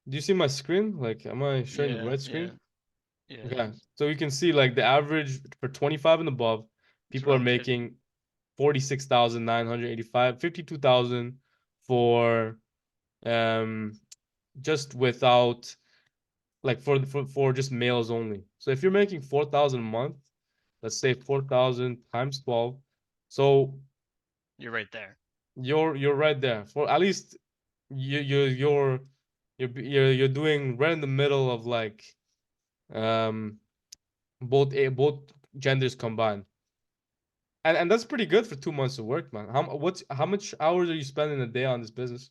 [SPEAKER 1] do you see my screen? Like, am I sharing the
[SPEAKER 2] Yeah,
[SPEAKER 1] right
[SPEAKER 2] yeah,
[SPEAKER 1] screen?
[SPEAKER 2] yeah. It
[SPEAKER 1] Okay.
[SPEAKER 2] is.
[SPEAKER 1] So you can see like the average for 25 and above,
[SPEAKER 2] It's
[SPEAKER 1] people are
[SPEAKER 2] around 50.
[SPEAKER 1] making 46,985, 52,000 for um just without like for just males only. So if you're making 4,000 a month, let's say 4,000 times 12. So
[SPEAKER 2] You're right there.
[SPEAKER 1] you're right there. For at least you're doing right in the middle of like um both genders combined. And that's pretty good for 2 months of work, man. How much hours are you spending a day on this business?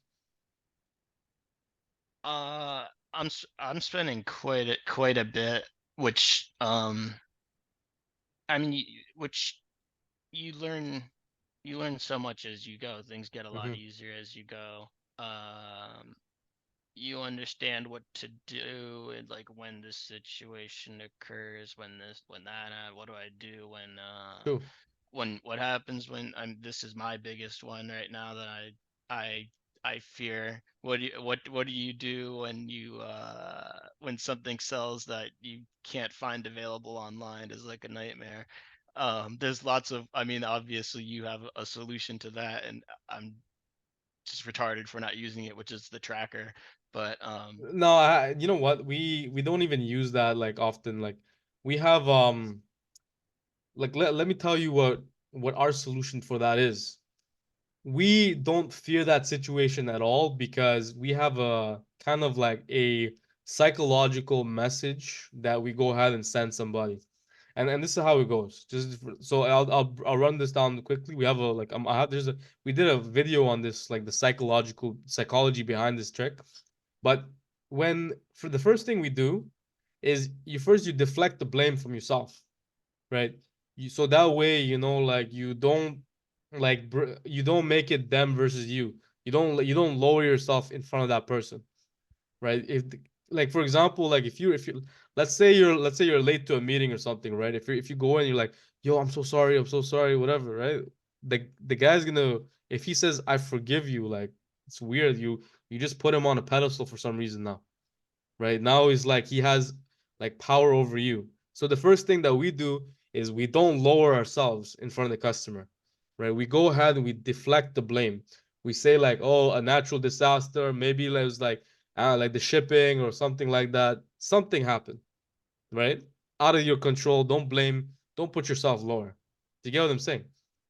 [SPEAKER 2] I'm spending quite a bit, which I mean, which you learn you learn so much as you go. Things get a lot
[SPEAKER 1] Hmm.
[SPEAKER 2] easier as you go. Um, you understand what to do and like when this situation occurs, when that what do I do
[SPEAKER 1] True.
[SPEAKER 2] when what happens when I'm this is my biggest one right now that I I fear. What do you do when you when something sells that you can't find available online is like a nightmare. There's lots of, I mean, obviously you have a solution to that, and I'm just retarded for not using it, which is the tracker. But
[SPEAKER 1] No, you know what? We don't even use that like often. Like we have like let me tell you what our solution for that is. We don't fear that situation at all because we have a kind of like a psychological message that we go ahead and send somebody. And this is how it goes. So I'll run this down quickly. We have a like I have there's a we did a video on this like the psychology behind this trick. But when for the first thing we do is you deflect the blame from yourself, right? So that way, like you don't make it them versus you. You don't lower yourself in front of that person, right? Like for example, like if you let's say you're late to a meeting or something, right? If you go in, you're like, yo, I'm so sorry, whatever, right? The guy's gonna if he says I forgive you, like it's weird. You just put him on a pedestal for some reason now, right? Now he's like he has like power over you. So the first thing that we do is we don't lower ourselves in front of the customer, right? We go ahead and we deflect the blame. We say like, oh, a natural disaster, maybe it was like the shipping or something like that. Something happened, right? Out of your control. Don't blame. Don't put yourself lower. Do you get what I'm saying?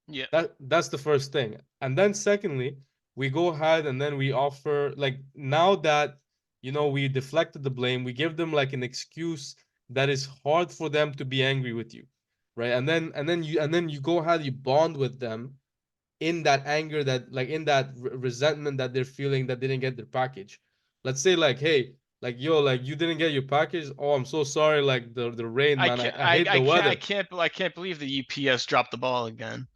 [SPEAKER 2] yeah,
[SPEAKER 1] That's the first thing. And then secondly, we go ahead and then we offer like now that we deflected the blame, we give them like an excuse that is hard for them to be angry with you. Right? And then you go ahead, you bond with them in that anger, that like in that resentment that they're feeling that they didn't get their package. Let's say like, hey, like yo, like you didn't get your package. Oh, I'm so sorry. Like the rain,
[SPEAKER 2] I
[SPEAKER 1] man.
[SPEAKER 2] can't,
[SPEAKER 1] I hate the weather.
[SPEAKER 2] I can't believe the UPS dropped the ball again.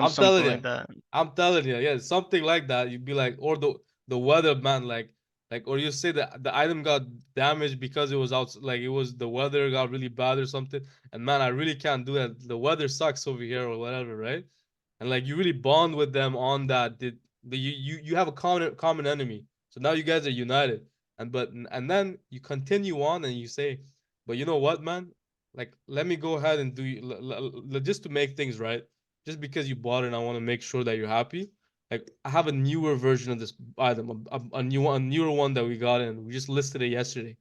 [SPEAKER 1] I'm
[SPEAKER 2] Something
[SPEAKER 1] telling
[SPEAKER 2] like
[SPEAKER 1] you,
[SPEAKER 2] that.
[SPEAKER 1] I'm telling you, yeah, something like that. You'd be like, or the weather, man, like, or you say that the item got damaged because it was out, like it was the weather got really bad or something. And man, I really can't do that. The weather sucks over here or whatever, right? And like you really bond with them on that. You have a common enemy. So now you guys are united. And then you continue on and you say, but you know what, man? Like let me go ahead and do just to make things right. Just because you bought it, and I want to make sure that you're happy. Like I have a newer version of this item, a newer one that we got in. We just listed it yesterday.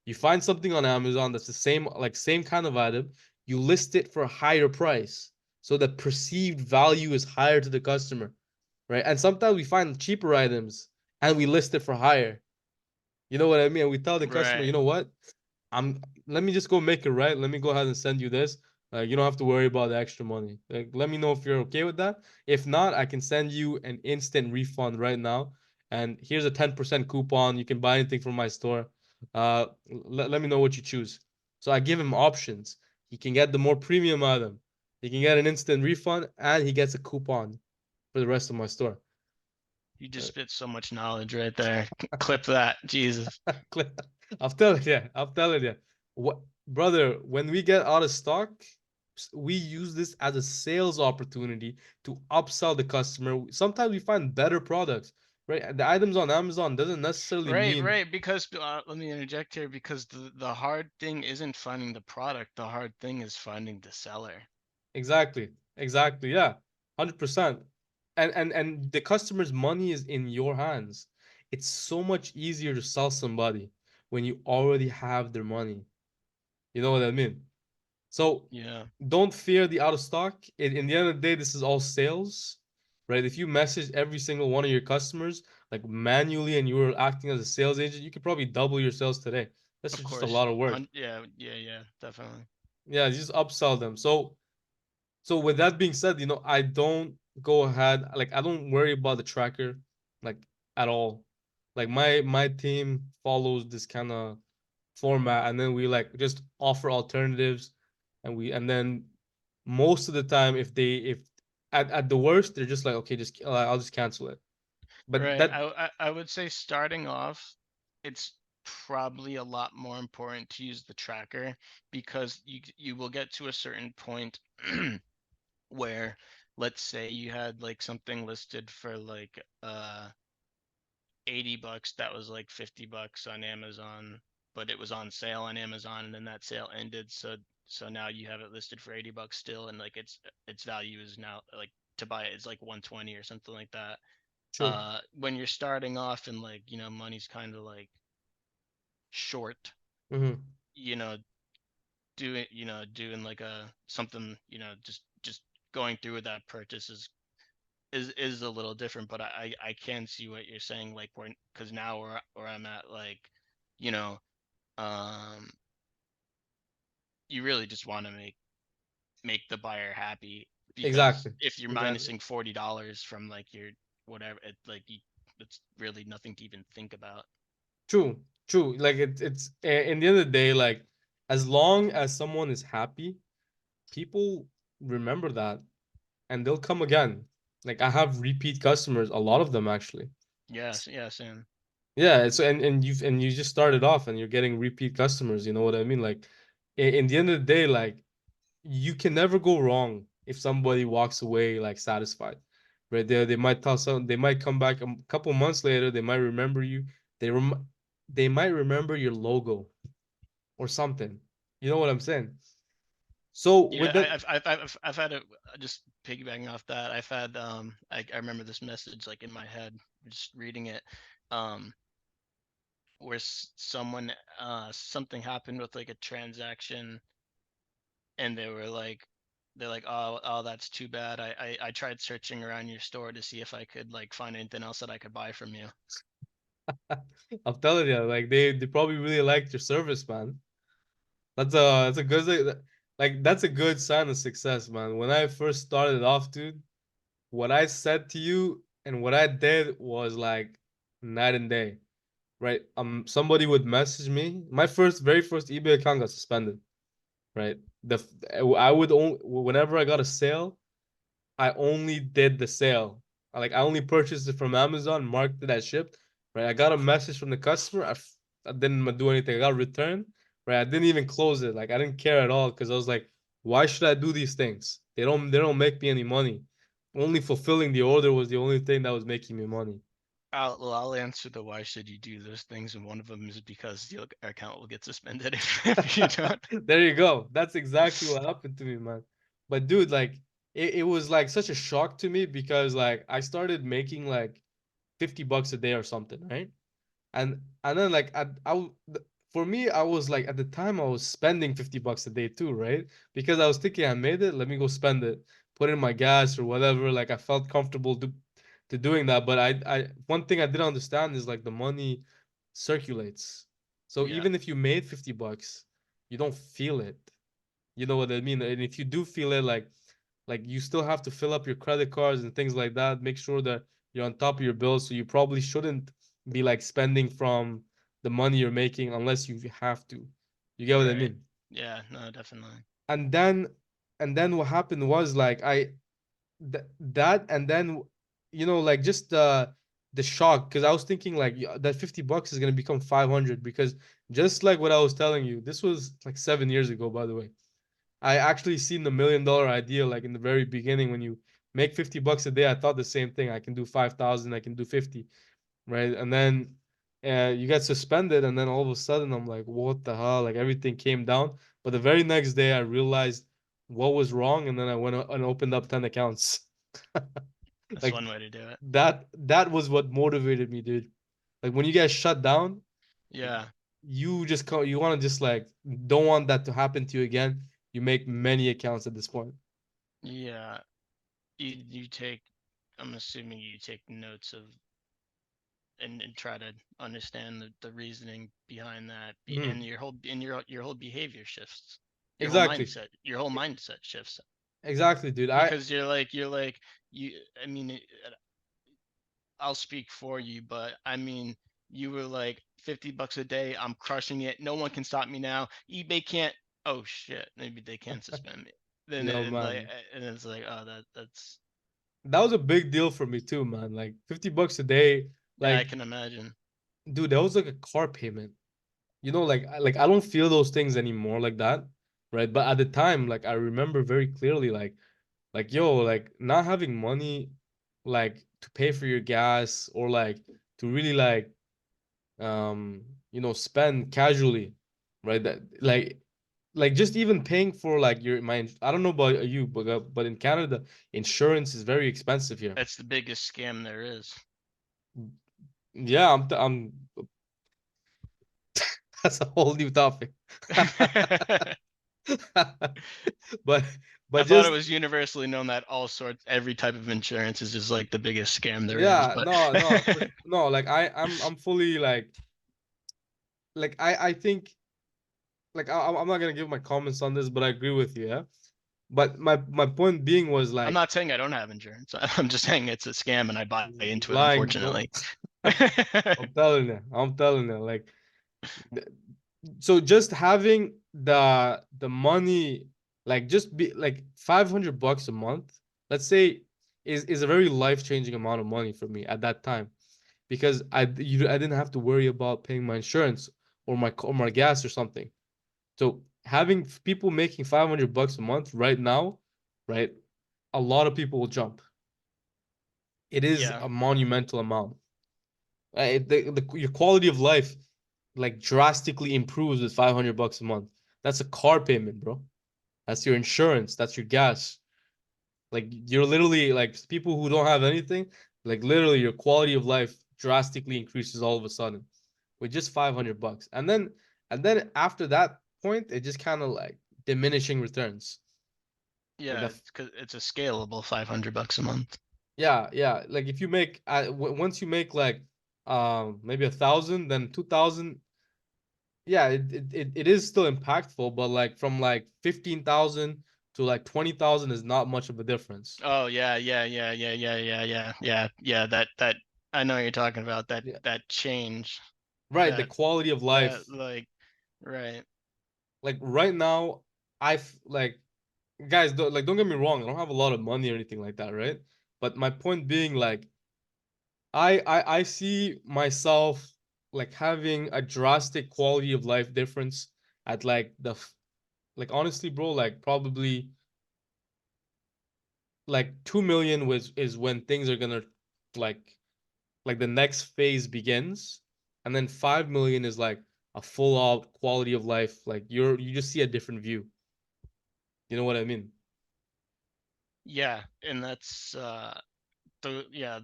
[SPEAKER 1] You find something on Amazon that's the same, like same kind of item. You list it for a higher price, so the perceived value is higher to the customer, right? And sometimes we find cheaper items and we list it for higher. You know what I mean? And we tell the customer, you
[SPEAKER 2] Right.
[SPEAKER 1] know what? I'm let me just go make it right. Let me go ahead and send you this. You don't have to worry about the extra money. Like, let me know if you're okay with that. If not, I can send you an instant refund right now. And here's a 10% coupon. You can buy anything from my store. Let me know what you choose. So I give him options. He can get the more premium item. He can get an instant refund, and he gets a coupon for the rest of my store.
[SPEAKER 2] You just spit so much knowledge right there. Clip that. Jesus.
[SPEAKER 1] I'm telling you, I'm telling you. What, brother, when we get out of stock, we use this as a sales opportunity to upsell the customer. Sometimes we find better products, right? The items on Amazon doesn't necessarily
[SPEAKER 2] Right,
[SPEAKER 1] mean
[SPEAKER 2] right. Because let me interject here because the hard thing isn't finding the product. The hard thing is finding the seller.
[SPEAKER 1] exactly, exactly, yeah, 100%. And the customer's money is in your hands. It's so much easier to sell somebody when you already have their money. You know what I mean? So
[SPEAKER 2] Yeah.
[SPEAKER 1] don't fear the out of stock. In the end of the day, this is all sales, right? If you message every single one of your customers like manually and you were acting as a sales agent, you could probably double your sales today. That's
[SPEAKER 2] Of
[SPEAKER 1] just a
[SPEAKER 2] course.
[SPEAKER 1] lot of work.
[SPEAKER 2] Yeah, yeah, yeah, definitely.
[SPEAKER 1] Yeah, you just upsell them. So with that being said, I don't go ahead, like I don't worry about the tracker like at all. Like my team follows this kind of format, and then we like just offer alternatives, and then most of the time if at the worst they're just like, okay, just I'll just cancel it. But
[SPEAKER 2] Right.
[SPEAKER 1] that
[SPEAKER 2] I would say starting off, it's probably a lot more important to use the tracker because you will get to a certain point where let's say you had like something listed for like 80 bucks that was like 50 bucks on Amazon, but it was on sale on Amazon and then that sale ended. So now you have it listed for 80 bucks still and like its value is now like to buy it is like 120 or something like that.
[SPEAKER 1] true.
[SPEAKER 2] When you're starting off and like, money's kind of like short,
[SPEAKER 1] Hmm.
[SPEAKER 2] you know, doing like a something, just going through with that purchase is a little different, but I can see what you're saying, like we're because now where I'm at, like, you know, um, you really just want to make the buyer happy because
[SPEAKER 1] Exactly.
[SPEAKER 2] if you're
[SPEAKER 1] Exactly.
[SPEAKER 2] minusing $40 from like your whatever, it's really nothing to even think about.
[SPEAKER 1] True. True. Like it's in the end of the day, like as long as someone is happy, people remember that and they'll come again. Like I have repeat customers, a lot of them actually.
[SPEAKER 2] Yes, yes, and
[SPEAKER 1] Yeah, so and you just started off and you're getting repeat customers, you know what I mean? Like in the end of the day, like you can never go wrong if somebody walks away like satisfied. Right? They might tell some they might come back a couple months later, they might remember you. They might remember your logo or something. You know what I'm saying? So
[SPEAKER 2] yeah,
[SPEAKER 1] with that,
[SPEAKER 2] I've had it just piggybacking off that. I've had I remember this message like in my head, just reading it, um, where someone something happened with like a transaction, and they're like, oh, that's too bad. I tried searching around your store to see if I could like find anything else that I could buy from you.
[SPEAKER 1] I'm telling you, like they probably really liked your service, man. That's a good like that's a good sign of success, man. When I first started off, dude, what I said to you and what I did was like night and day, right? Somebody would message me. My very first eBay account got suspended, right? I would only whenever I got a sale, I only did the sale. Like I only purchased it from Amazon, marked it as shipped. Right. I got a message from the customer. I didn't do anything. I got a return. Right. I didn't even close it. Like I didn't care at all because I was like, why should I do these things? They don't make me any money. Only fulfilling the order was the only thing that was making me money.
[SPEAKER 2] I'll answer the why should you do those things, and one of them is because your account will get suspended if you don't.
[SPEAKER 1] There you go. That's exactly what happened to me, man. But dude, like it was like such a shock to me because like I started making like $50 a day or something, right? And then like for me, I was like at the time I was spending $50 a day too, right? Because I was thinking I made it, let me go spend it, put in my gas or whatever. Like I felt comfortable to doing that. But I one thing I didn't understand is like the money circulates. So
[SPEAKER 2] Yeah,
[SPEAKER 1] even if you made $50, you don't feel it. You know what I mean? And if you do feel it, like you still have to fill up your credit cards and things like that. Make sure that you're on top of your bills. So you probably shouldn't be like spending from the money you're making unless you have to. You get what I
[SPEAKER 2] right.
[SPEAKER 1] mean?
[SPEAKER 2] Yeah, no, definitely.
[SPEAKER 1] And then and then what happened was like that and then like just the shock because I was thinking like that $50 is gonna become 500 because just like what I was telling you, this was like 7 years ago, by the way. I actually seen the $1 million idea like in the very beginning when you make $50 a day. I thought the same thing. I can do 5,000. I can do 50, right? And then you get suspended, and then all of a sudden I'm like, what the hell? Like everything came down. But the very next day I realized what was wrong, and then I went and opened up 10 accounts.
[SPEAKER 2] That's
[SPEAKER 1] Like
[SPEAKER 2] one way to do it.
[SPEAKER 1] that was what motivated me, dude. Like when you get shut down,
[SPEAKER 2] Yeah,
[SPEAKER 1] you just you want to just like don't want that to happen to you again. You make many accounts at this point.
[SPEAKER 2] yeah. You take. I'm assuming you take notes of and try to understand the reasoning behind that, and
[SPEAKER 1] Mhm.
[SPEAKER 2] your whole behavior shifts.
[SPEAKER 1] Exactly.
[SPEAKER 2] Your whole mindset shifts
[SPEAKER 1] Exactly, dude.
[SPEAKER 2] because you're like you. I mean, I'll speak for you, but I mean, you were like $50 a day. I'm crushing it. No one can stop me now. eBay can't. Oh shit, maybe they can suspend me. Then
[SPEAKER 1] Yo,
[SPEAKER 2] like,
[SPEAKER 1] man.
[SPEAKER 2] and it's like, oh, that's
[SPEAKER 1] That was a big deal for me too, man. Like $50 a day.
[SPEAKER 2] yeah, I
[SPEAKER 1] Like,
[SPEAKER 2] can imagine.
[SPEAKER 1] dude, that was like a car payment. Like I don't feel those things anymore like that, right? But at the time, like I remember very clearly, like yo, like not having money, like to pay for your gas or like to really um spend casually, right? That like just even paying for like I don't know about you, but in Canada, insurance is very expensive here.
[SPEAKER 2] That's the biggest scam there is.
[SPEAKER 1] Yeah, that's a whole new topic. But
[SPEAKER 2] I
[SPEAKER 1] but
[SPEAKER 2] thought it
[SPEAKER 1] just
[SPEAKER 2] was universally known that every type of insurance is just like the biggest scam there is.
[SPEAKER 1] yeah,
[SPEAKER 2] But
[SPEAKER 1] no, no, like I'm fully like I think like I'm not gonna give my comments on this, but I agree with you, yeah. But my point being was
[SPEAKER 2] I'm
[SPEAKER 1] like
[SPEAKER 2] not saying I don't have insurance. I'm just saying it's a scam and I buy into it,
[SPEAKER 1] lying, bro.
[SPEAKER 2] unfortunately.
[SPEAKER 1] I'm telling you, like so just having the money like just be like $500 a month, let's say, is a very life-changing amount of money for me at that time because I didn't have to worry about paying my insurance or my gas or something. So having people making $500 a month right now, right? A lot of people will jump. It is
[SPEAKER 2] Yeah.
[SPEAKER 1] a monumental amount. Your quality of life like drastically improves with $500 a month. That's a car payment, bro. That's your insurance. That's your gas. Like you're literally like people who don't have anything. Like literally, your quality of life drastically increases all of a sudden with just $500. And then after that point, it just kind of like diminishing returns. Like
[SPEAKER 2] Yeah, because it's a scalable $500 a month.
[SPEAKER 1] yeah. Like if you make once you make like maybe 1,000, then 2,000. Yeah, it is still impactful, but like from like 15,000 to like 20,000 is not much of a difference.
[SPEAKER 2] Oh yeah. That I know what you're talking about.
[SPEAKER 1] Yeah.
[SPEAKER 2] That change.
[SPEAKER 1] Right, the
[SPEAKER 2] That
[SPEAKER 1] quality of life.
[SPEAKER 2] like right.
[SPEAKER 1] Like right now, like guys, don't get me wrong, I don't have a lot of money or anything like that, right? But my point being, like, I see myself like having a drastic quality of life difference at like like honestly, bro, like probably like 2 million was is when things are gonna like the next phase begins, and then 5 million is like a full out quality of life, like you just see a different view. You know what I mean?
[SPEAKER 2] Yeah, and that's yeah,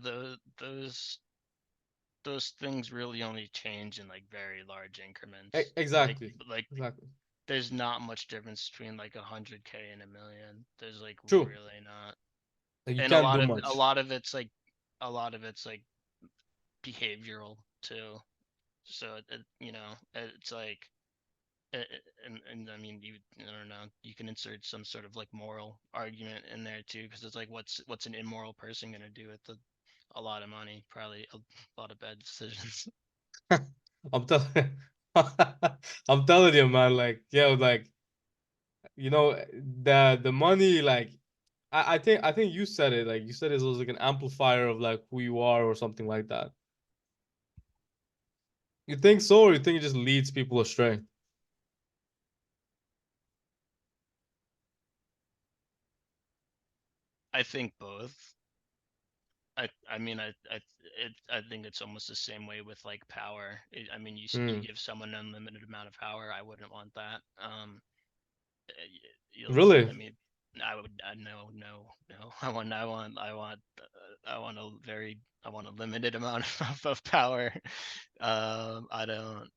[SPEAKER 2] those things really only change in like very large increments.
[SPEAKER 1] Exactly.
[SPEAKER 2] Like
[SPEAKER 1] Exactly.
[SPEAKER 2] there's not much difference between like 100K and a million. There's like
[SPEAKER 1] True.
[SPEAKER 2] really not.
[SPEAKER 1] Like you
[SPEAKER 2] And
[SPEAKER 1] can't do
[SPEAKER 2] a
[SPEAKER 1] much.
[SPEAKER 2] lot of it's like a lot of it's like behavioral too. So you know, it's like and I mean I don't know, you can insert some sort of like moral argument in there too, because it's like what's an immoral person gonna do with a lot of money? Probably a lot of bad decisions.
[SPEAKER 1] I'm telling I'm telling you, man, like, yeah, like, the money, like, I think you said it, like you said it was like an amplifier of like who you are or something like that. You think so, or you think it just leads people astray?
[SPEAKER 2] I think both. I mean I think it's almost the same way with like power. I mean you
[SPEAKER 1] Hmm.
[SPEAKER 2] give someone an unlimited amount of power. I wouldn't want that. You'll I
[SPEAKER 1] Really?
[SPEAKER 2] mean no. I want a very I want a limited amount of power. I don't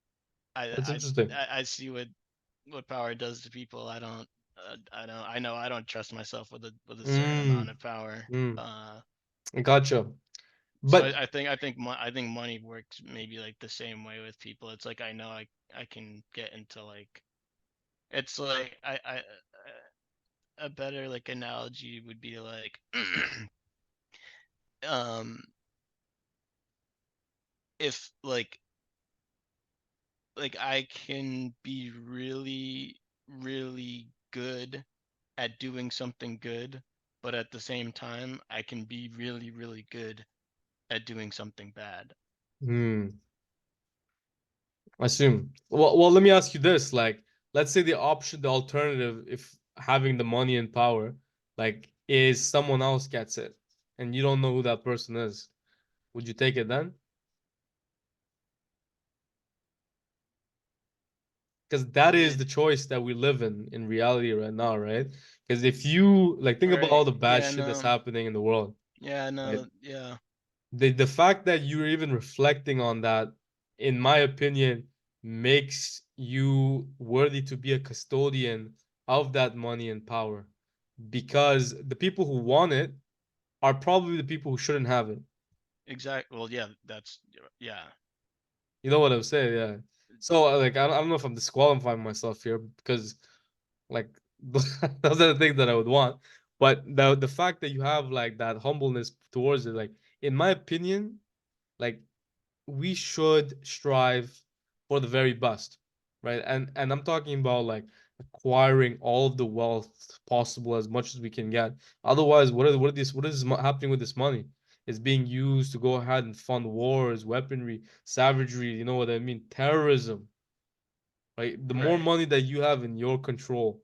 [SPEAKER 1] That's interesting.
[SPEAKER 2] I see what power does to people. I know I don't trust myself with a certain amount
[SPEAKER 1] Mm,
[SPEAKER 2] of power.
[SPEAKER 1] mm.
[SPEAKER 2] Uh,
[SPEAKER 1] Gotcha.
[SPEAKER 2] so
[SPEAKER 1] But
[SPEAKER 2] I think money works maybe like the same way with people. It's like I know I can get into like it's like a better like analogy would be like um if like I can be really good at doing something good, but at the same time I can be really good at doing something bad.
[SPEAKER 1] hmm, I assume. Well, let me ask you this: like, let's say the alternative, if having the money and power, like, is someone else gets it, and you don't know who that person is, would you take it then? Because that is
[SPEAKER 2] It
[SPEAKER 1] the choice that we live in reality right now, right? Because if you like think about all
[SPEAKER 2] right
[SPEAKER 1] the bad
[SPEAKER 2] yeah
[SPEAKER 1] shit that's
[SPEAKER 2] no
[SPEAKER 1] happening in the world,
[SPEAKER 2] yeah
[SPEAKER 1] right?
[SPEAKER 2] no yeah
[SPEAKER 1] The fact that you're even reflecting on that, in my opinion, makes you worthy to be a custodian of that money and power, because the people who want it are probably the people who shouldn't have it.
[SPEAKER 2] exact well yeah that's yeah
[SPEAKER 1] You know what I'm saying? Yeah. So like I don't know if I'm disqualifying myself here, because like those are the things that I would want. But the fact that you have like that humbleness towards it, like, in my opinion, like, we should strive for the very best, right? And I'm talking about like acquiring all of the wealth possible as much as we can get. Otherwise, what is happening with this money? It's being used to go ahead and fund wars, weaponry, savagery. You know what I mean? Terrorism, right? The more
[SPEAKER 2] right
[SPEAKER 1] money that you have in your control,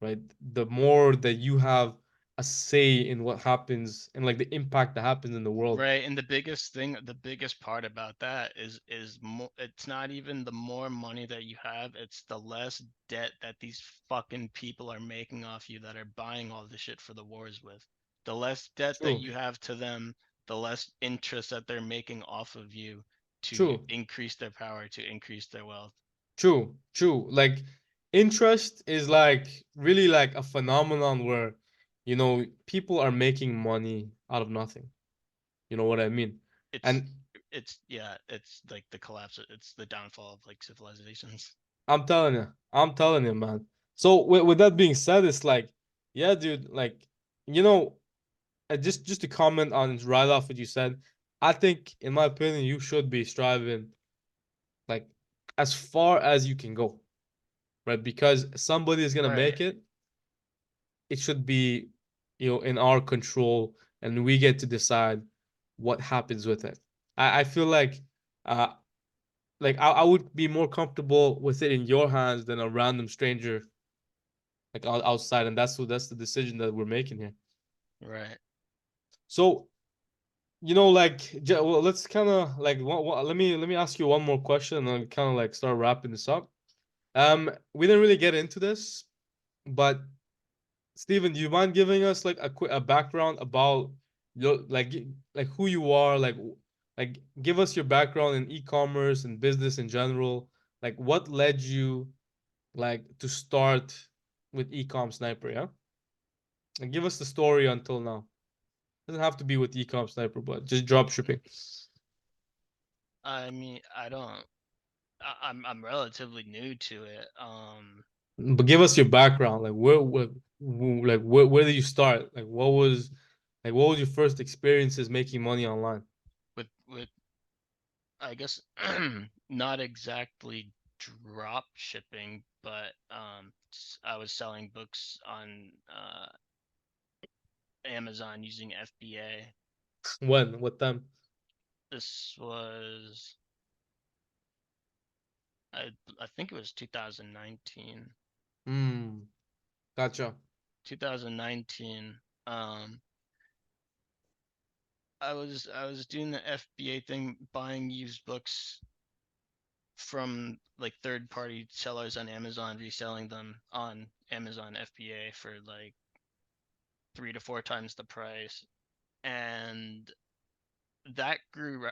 [SPEAKER 1] right, the more that you have a say in what happens and like the impact that happens in the world.
[SPEAKER 2] right and the biggest part about that is more it's not even the more money that you have, it's the less debt that these fucking people are making off you that are buying all the shit for the wars with. The less debt that
[SPEAKER 1] True,
[SPEAKER 2] you have to them, the less interest that they're making off of you to
[SPEAKER 1] true.
[SPEAKER 2] increase their power, to increase their wealth.
[SPEAKER 1] True, true. Like, interest is like really like a phenomenon where, people are making money out of nothing. You know what I mean?
[SPEAKER 2] it's
[SPEAKER 1] And
[SPEAKER 2] it's yeah, it's like the collapse, it's the downfall of like civilizations.
[SPEAKER 1] I'm telling you, man. So with that being said, it's like, Yeah, dude. Like, you know, just to comment on right off what you said, I think, in my opinion, you should be striving like as far as you can go, right? Because somebody is gonna
[SPEAKER 2] Right,
[SPEAKER 1] make it. It should be, in our control, and we get to decide what happens with it. I feel uh, like I would be more comfortable with it in your hands than a random stranger like outside, and that's the decision that we're making here.
[SPEAKER 2] right.
[SPEAKER 1] So, well, let's kind of like let me ask you one more question, and then kind of like start wrapping this up. We didn't really get into this, but Steven, do you mind giving us like a background about your like who you are, like give us your background in e-commerce and business in general. Like what led you like to start with EcomSniper, yeah? And give us the story until now. Doesn't have to be with EcomSniper, but just drop shipping.
[SPEAKER 2] I mean, I don't. I'm relatively new to it.
[SPEAKER 1] But give us your background. Like where did you start? Like what was your first experiences making money online?
[SPEAKER 2] With I guess not exactly drop shipping, but I was selling books on Amazon using FBA.
[SPEAKER 1] When? What time?
[SPEAKER 2] This was I think it was 2019.
[SPEAKER 1] Hmm. Gotcha.
[SPEAKER 2] 2019. Um, I was doing the FBA thing, buying used books from like third party sellers on Amazon, reselling them on Amazon FBA for like 3 to 4 times the price, and that grew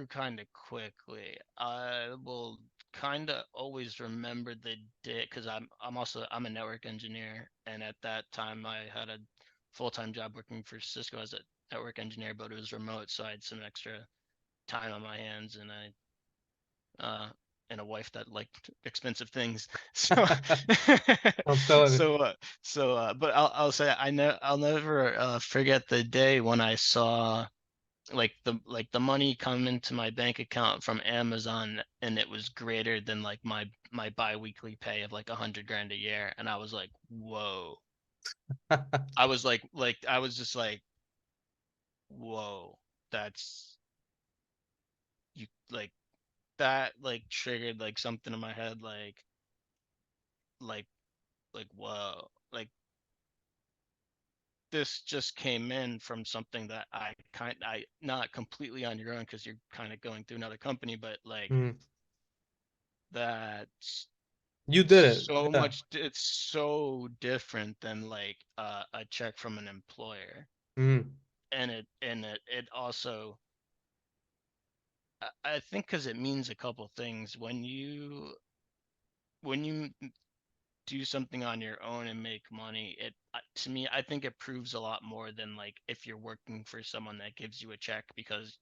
[SPEAKER 2] kind of quickly. I will kind of always remember the day because I'm a network engineer, and at that time I had a full-time job working for Cisco as a network engineer, but it was remote, so I had some extra time on my hands, uh and a wife that liked expensive things. So
[SPEAKER 1] I'm telling you.
[SPEAKER 2] but I'll say I'll never forget the day when I saw like the money come into my bank account from Amazon, and it was greater than like my biweekly pay of like 100 grand a year, and I was like, whoa. I was like I was just like, whoa, that's you like that like triggered like something in my head like whoa, like this just came in from something that I not completely on your own because you're kind of going through another company, but like
[SPEAKER 1] Hmm.
[SPEAKER 2] that's
[SPEAKER 1] You did it.
[SPEAKER 2] so
[SPEAKER 1] Yeah.
[SPEAKER 2] much it's so different than like a check from an employer.
[SPEAKER 1] Hmm.
[SPEAKER 2] And it also I think because it means a couple things when you do something on your own and make money. It to me, I think it proves a lot more than like if you're working for someone that gives you a check, because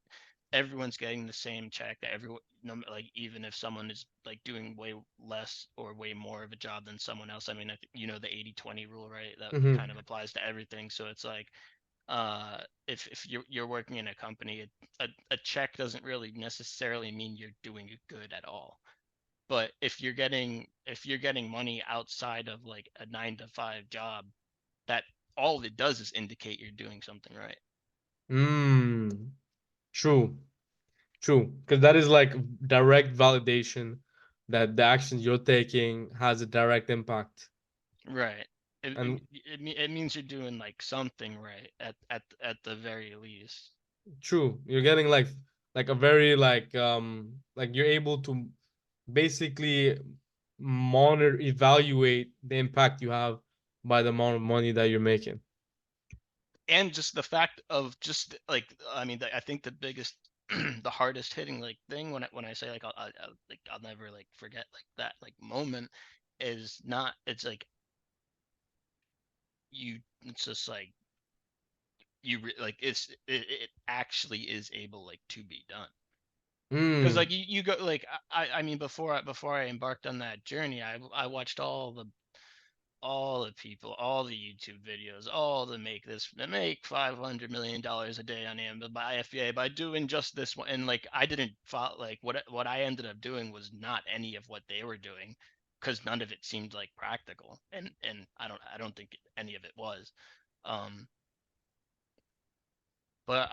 [SPEAKER 2] everyone's getting the same check. That everyone, no, like even if someone is like doing way less or way more of a job than someone else. I mean, the 80/20 rule, right? That kind
[SPEAKER 1] Hmm.
[SPEAKER 2] of applies to everything. So it's like if you're working in a company, a check doesn't really necessarily mean you're doing it good at all. But if you're getting money outside of like a 9 to 5 job, that all it does is indicate you're doing something right.
[SPEAKER 1] Hmm. True. True. Because that is like direct validation that the actions you're taking has a direct impact.
[SPEAKER 2] Right. It,
[SPEAKER 1] And
[SPEAKER 2] it, it means you're doing like something right at the very least.
[SPEAKER 1] true, you're getting like a very like you're able to basically monitor, evaluate the impact you have by the amount of money that you're making.
[SPEAKER 2] And just the fact of just like I mean, I think the biggest the hardest hitting like thing when I say like I'll never like forget like that like moment is not it's like it's just like like it actually is able like to be done. Because
[SPEAKER 1] Mm.
[SPEAKER 2] like you go like I mean before I embarked on that journey, I watched all all the people, all the YouTube videos, all to make this, to make $500 million a day on Amazon by FBA by doing just this one. And like, I didn't follow, like what I ended up doing was not any of what they were doing, because none of it seemed like practical. And I don't think any of it was. Um, but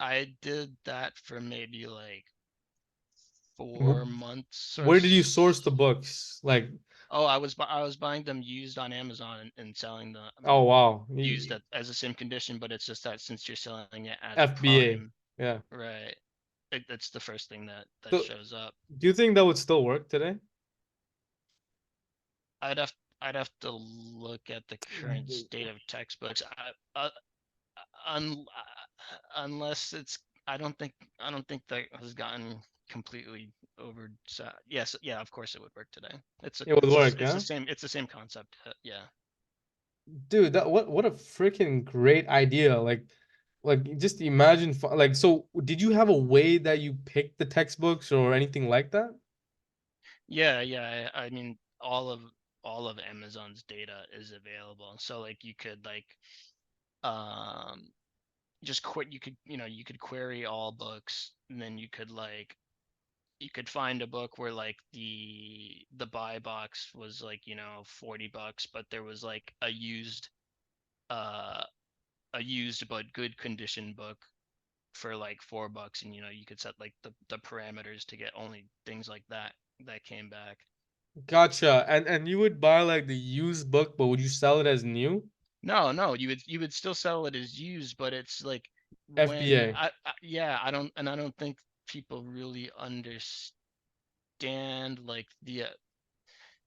[SPEAKER 2] I did that for maybe like
[SPEAKER 1] Wh-
[SPEAKER 2] 4 months or
[SPEAKER 1] Where did you source the books? Like,
[SPEAKER 2] oh, I was buying them used on Amazon and selling them
[SPEAKER 1] oh wow,
[SPEAKER 2] used as a sim condition, but it's just that since you're selling it as
[SPEAKER 1] FBA.
[SPEAKER 2] prime,
[SPEAKER 1] Yeah.
[SPEAKER 2] right? That's the first thing that
[SPEAKER 1] So,
[SPEAKER 2] shows up.
[SPEAKER 1] do you think that would still work today?
[SPEAKER 2] I'd have I'd have to look at the current state of textbooks. Un, unless it's I don't think that has gotten completely over. Yes, yeah, of course it would work today. It's a
[SPEAKER 1] It would
[SPEAKER 2] it's a,
[SPEAKER 1] work,
[SPEAKER 2] it's the
[SPEAKER 1] yeah?
[SPEAKER 2] same it's the same concept. Yeah.
[SPEAKER 1] Dude, that what a freaking great idea. Like just imagine like so did you have a way that you picked the textbooks or anything like that?
[SPEAKER 2] Yeah. I mean, all of Amazon's data is available. So like you could like um just quit you could you could query all books, and then you could find a book where like the buy box was like, $40, but there was like uh a used but good condition book for like $4, and you could set like the parameters to get only things like that came back.
[SPEAKER 1] Gotcha. And you would buy like the used book, but would you sell it as new?
[SPEAKER 2] No, you would still sell it as used, but it's like when
[SPEAKER 1] FBA.
[SPEAKER 2] yeah, I don't think people really understand like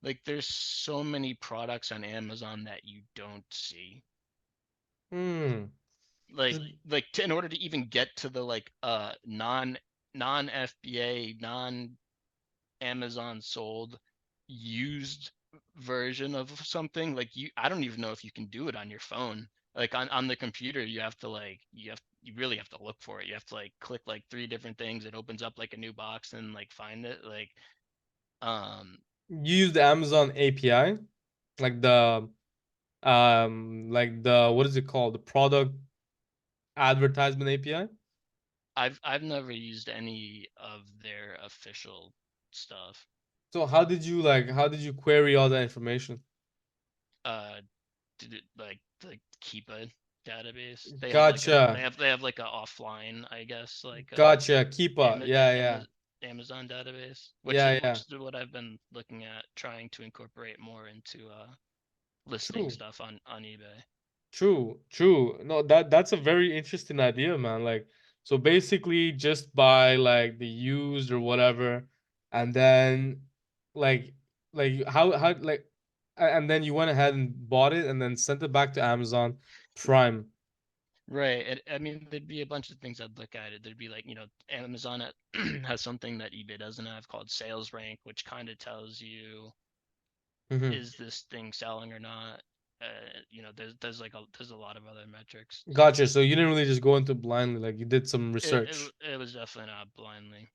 [SPEAKER 2] like there's so many products on Amazon that you don't see.
[SPEAKER 1] Hmm.
[SPEAKER 2] Like
[SPEAKER 1] 'Cause
[SPEAKER 2] in order to even get to the like non FBA, non Amazon sold used version of something, like I don't even know if you can do it on your phone. Like on the computer, you have to like you really have to look for it. You have to like click like three different things. It opens up like a new box and like find it. Um
[SPEAKER 1] you use the Amazon API, like the what is it called? The product advertisement API.
[SPEAKER 2] I've never used any of their official stuff.
[SPEAKER 1] So how did you query all that information?
[SPEAKER 2] Uh did it like keep a database. They have like a they
[SPEAKER 1] Gotcha.
[SPEAKER 2] have they have like a offline, I guess, like
[SPEAKER 1] Gotcha. Keepa.
[SPEAKER 2] Ama-
[SPEAKER 1] Yeah, yeah.
[SPEAKER 2] Ama- Amazon database,
[SPEAKER 1] Yeah,
[SPEAKER 2] which
[SPEAKER 1] yeah.
[SPEAKER 2] is what I've been looking at, trying to incorporate more into listing
[SPEAKER 1] True.
[SPEAKER 2] stuff on eBay.
[SPEAKER 1] True. True. No, that's a very interesting idea, man. Like, so basically just buy like the used or whatever, and then like how like and then you went ahead and bought it and then sent it back to Amazon Prime.
[SPEAKER 2] Right. I mean, there'd be a bunch of things I'd look at it. There'd be like, Amazon has something that eBay doesn't have called sales rank, which kind of tells you,
[SPEAKER 1] Hmm.
[SPEAKER 2] is this thing selling or not? There's a lot of other metrics.
[SPEAKER 1] Gotcha. So you didn't really just go into blindly, like you did some
[SPEAKER 2] It it,
[SPEAKER 1] research.
[SPEAKER 2] it was definitely not blindly.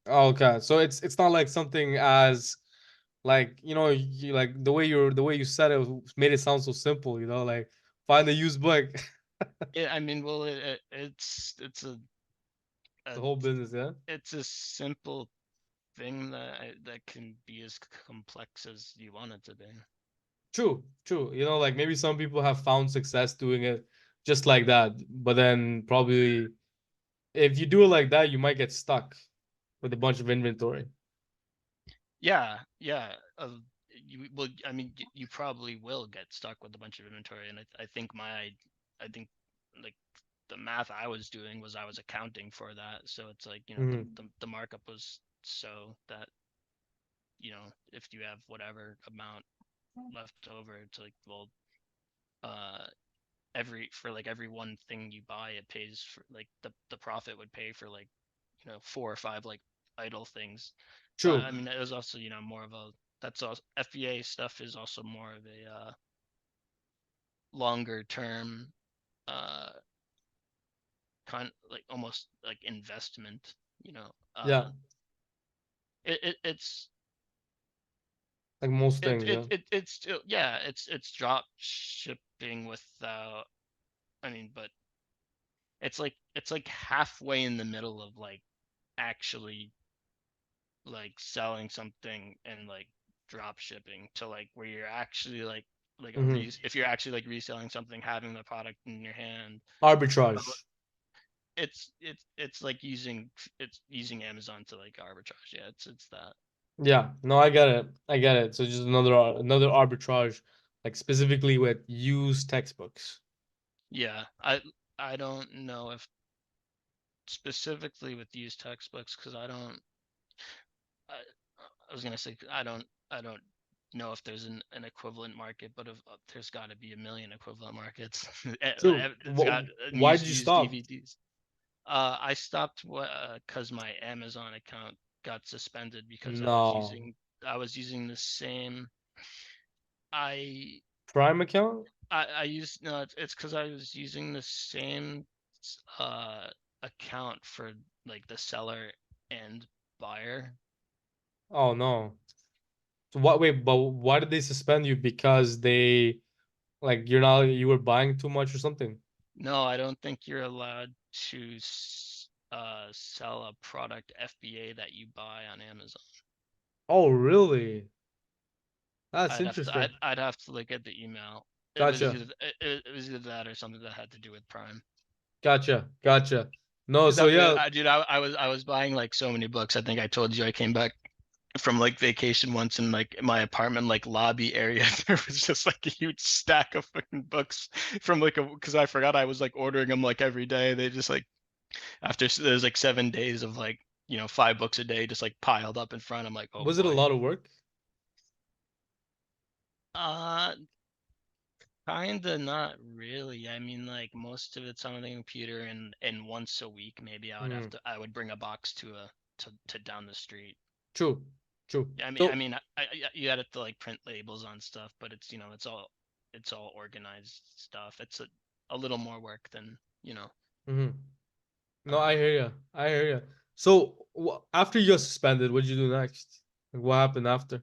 [SPEAKER 1] Okay, so it's not like something as like you like the way you said it made it sound so simple, like find a used book.
[SPEAKER 2] I mean, well,
[SPEAKER 1] The
[SPEAKER 2] a
[SPEAKER 1] whole business, yeah.
[SPEAKER 2] it's a simple thing that can be as complex as you want it to be.
[SPEAKER 1] True, true. Like maybe some people have found success doing it just like that, but then probably if you do it like that, you might get stuck with a bunch of inventory.
[SPEAKER 2] Yeah. I mean, you probably will get stuck with a bunch of inventory, and I think like the math I was doing was I was accounting for that, so it's like
[SPEAKER 1] Hmm.
[SPEAKER 2] the markup was so that if you have whatever amount left over, it's like, well, uh every one thing you buy, it pays for like the profit would pay for like four or five like idle things. But
[SPEAKER 1] True.
[SPEAKER 2] I mean, it was also more of a that's also FBA stuff is also more of a longer term uh kind like almost like investment.
[SPEAKER 1] Yeah.
[SPEAKER 2] It's
[SPEAKER 1] Like most
[SPEAKER 2] It
[SPEAKER 1] things,
[SPEAKER 2] it
[SPEAKER 1] yeah.
[SPEAKER 2] it it's still, yeah, it's drop shipping without, I mean, but it's like halfway in the middle of like actually like selling something and like drop shipping to like where you're actually like a
[SPEAKER 1] Mm-hmm.
[SPEAKER 2] if you're actually like reselling something, having the product in your hand. But
[SPEAKER 1] Arbitrage.
[SPEAKER 2] it's like using Amazon to like arbitrage. Yeah, it's that.
[SPEAKER 1] Yeah, no, I get it. I get it. So just another arbitrage, like specifically with used textbooks.
[SPEAKER 2] Yeah, I don't know if specifically with used textbooks, because I, I was gonna say I don't know if there's an equivalent market, but if, there's got to be a million equivalent markets.
[SPEAKER 1] True.
[SPEAKER 2] It's got
[SPEAKER 1] Why did you
[SPEAKER 2] used
[SPEAKER 1] stop?
[SPEAKER 2] DVDs. I stopped because my Amazon account got suspended because
[SPEAKER 1] No.
[SPEAKER 2] I was using the same. I
[SPEAKER 1] Prime account?
[SPEAKER 2] I used no, it's because I was using the same uh account for like the seller and buyer.
[SPEAKER 1] Oh no. So what wait, but why did they suspend you? Because they like you were buying too much or something?
[SPEAKER 2] No, I don't think you're allowed to sell a product FBA that you buy on Amazon.
[SPEAKER 1] Oh really? That's
[SPEAKER 2] I'd have to
[SPEAKER 1] interesting.
[SPEAKER 2] I'd have to look at the email.
[SPEAKER 1] Gotcha.
[SPEAKER 2] It was either that or something that had to do with Prime.
[SPEAKER 1] Gotcha. Gotcha. No,
[SPEAKER 2] Because
[SPEAKER 1] so yeah,
[SPEAKER 2] dude, I was buying like so many books. I think I told you I came back from like vacation once, in like my apartment like lobby area there was just like a huge stack of fucking books from like a, because I forgot I was like ordering them like every day. They just like, after there's like 7 days of like, 5 books a day just like piled up in front. I'm like, oh
[SPEAKER 1] was it a
[SPEAKER 2] boy.
[SPEAKER 1] lot of work?
[SPEAKER 2] uh Kinda not really. I mean, like most of it's on the computer, and once a week maybe
[SPEAKER 1] Hmm.
[SPEAKER 2] I would bring a box to down the street.
[SPEAKER 1] True. True.
[SPEAKER 2] Yeah, I
[SPEAKER 1] So,
[SPEAKER 2] mean, you had to like print labels on stuff, but it's, it's all organized stuff. It's a little more work than,
[SPEAKER 1] mhm. No, I
[SPEAKER 2] um,
[SPEAKER 1] hear you. I hear you. So, after you got suspended, what did you do next? Like, what happened after?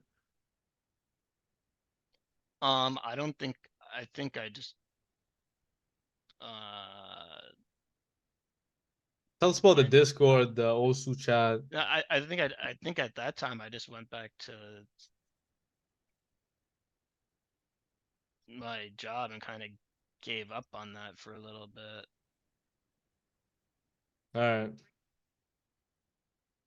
[SPEAKER 2] I don't think, I think I just, uh,
[SPEAKER 1] Tell us about the
[SPEAKER 2] went,
[SPEAKER 1] Discord, the Osu chat.
[SPEAKER 2] I think at that time I just went back to my job and kind of gave up on that for a little bit.
[SPEAKER 1] All right.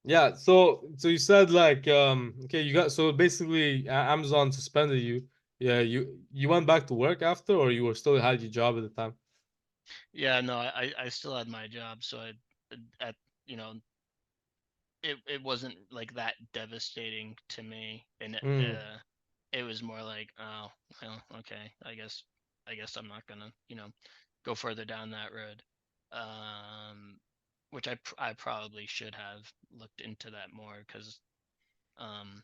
[SPEAKER 1] Yeah. So you said like okay, you got so basically Amazon suspended you. Yeah. You went back to work after, or you were still had your job at the time.
[SPEAKER 2] Yeah, no, I still had my job, so at you know it wasn't like that devastating to me, and
[SPEAKER 1] Mm,
[SPEAKER 2] it was more like, oh, well, okay, I guess I'm not gonna, go further down that road. Um, which I probably should have looked into that more, because um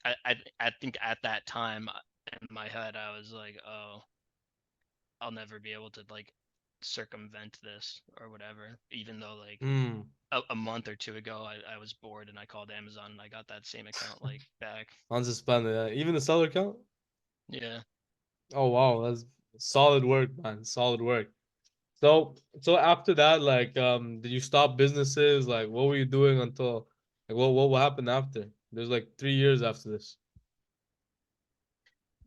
[SPEAKER 2] I think at that time, in my head I was like, oh, I'll never be able to like circumvent this or whatever. Even though like
[SPEAKER 1] mm.
[SPEAKER 2] a month or two ago, I was bored and I called Amazon and I got that same account like back.
[SPEAKER 1] Unsuspended. Even the seller account.
[SPEAKER 2] Yeah.
[SPEAKER 1] Oh wow, that's solid work, man. Solid work. So after that, like, did you stop businesses? Like, what were you doing until, like, what happened after? There's like 3 years after this.